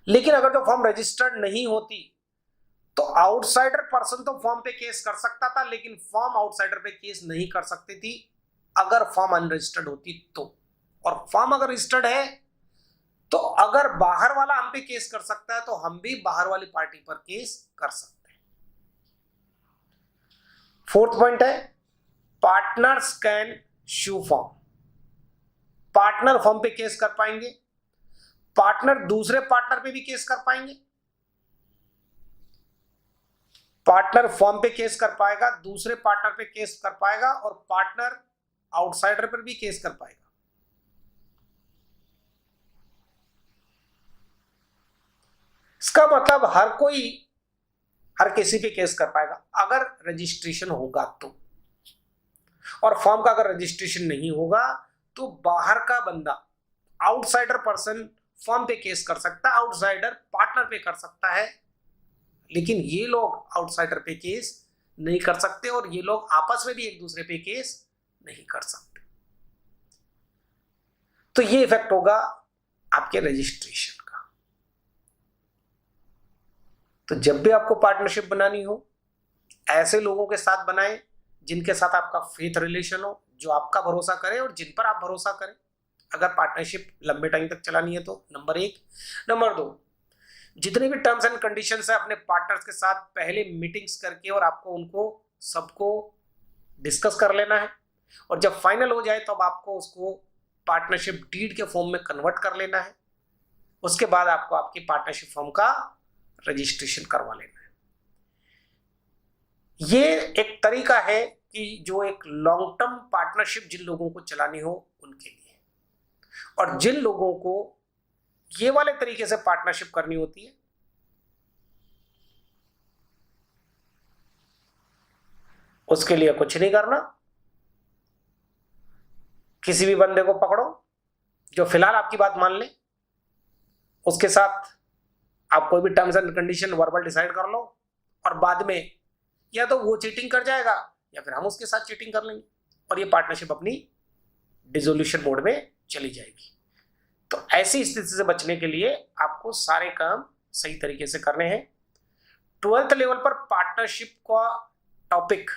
लेकिन अगर तो फर्म रजिस्टर्ड नहीं होती तो आउटसाइडर पर्सन तो फर्म पे केस कर सकता था, लेकिन फर्म आउटसाइडर पे केस नहीं कर सकती थी अगर फर्म अनरजिस्टर्ड होती तो। और फर्म अगर रजिस्टर्ड है तो अगर बाहर वाला हम पे केस कर सकता है तो हम भी बाहर वाली पार्टी पर केस कर सकते हैं। फोर्थ पॉइंट है partners can shoe firm. Partner firm पे केस कर पाएंगे, पार्टनर दूसरे पार्टनर पे भी केस कर पाएंगे। पार्टनर फर्म पे केस कर पाएगा, दूसरे पार्टनर पे केस कर पाएगा, और पार्टनर आउटसाइडर पर भी केस कर पाएगा। इसका मतलब हर किसी पे केस कर पाएगा अगर रजिस्ट्रेशन होगा तो। और फर्म का अगर रजिस्ट्रेशन नहीं होगा तो बाहर का बंदा आउटसाइडर पर्सन फर्म पे केस कर सकता है, आउटसाइडर पार्टनर पे कर सकता है, लेकिन ये लोग आउटसाइडर पे केस नहीं कर सकते और ये लोग आपस में भी एक दूसरे पे केस नहीं कर सकते। तो ये इफेक्ट होगा आपके रजिस्ट्रेशन का। तो जब भी आपको पार्टनरशिप बनानी हो, ऐसे लोगों के साथ बनाएं जिनके साथ आपका फेथ रिलेशन हो, जो आपका भरोसा करे और जिन पर आप भरोसा करें, अगर पार्टनरशिप लंबे टाइम तक चलानी है तो। नंबर 1। नंबर 2, जितने भी टर्म्स एंड कंडीशंस है अपने पार्टनर्स के साथ पहले मीटिंग्स करके और आपको उनको सबको डिस्कस कर लेना है, और जब फाइनल हो जाए तब तो आपको उसको पार्टनरशिप डीड के फॉर्म में कन्वर्ट कर लेना है। उसके बाद आपको आपकी पार्टनरशिप फॉर्म का रजिस्ट्रेशन करवा लेना है। ये एक तरीका है कि जो एक लॉन्ग टर्म पार्टनरशिप जिन लोगों को चलानी हो उनके लिए, और जिन लोगों को ये वाले तरीके से पार्टनरशिप करनी होती है, उसके लिए कुछ नहीं करना। किसी भी बंदे को पकड़ो जो फिलहाल आपकी बात मान ले, उसके साथ आप कोई भी terms and condition verbal decide कर लो, और बाद में या तो वो चीटिंग कर जाएगा या फिर हम उसके साथ चीटिंग कर लेंगे, और ये पार्टनरशिप अपनी डिसोल्यूशन मोड में चली जाएगी। तो ऐसी स्थिति से बचने के लिए आपको सारे काम सही तरीके से करने हैं। 12th लेवल पर पार्टनरशिप का टॉपिक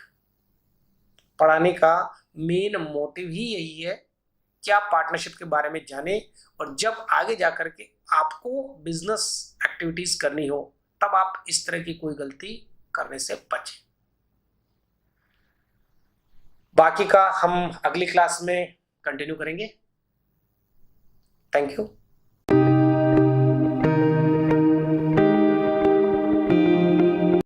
पढ़ाने का मेन मोटिव ही यही है कि आप पार्टनरशिप के बारे में जानें, और जब आगे जाकर के आपको बिजनेस एक्टिविटीज करनी हो तब आप इस तरह की कोई गलती करने से बचें। बाकी का हम अगली क्लास में कंटिन्यू करेंगे। Thank you.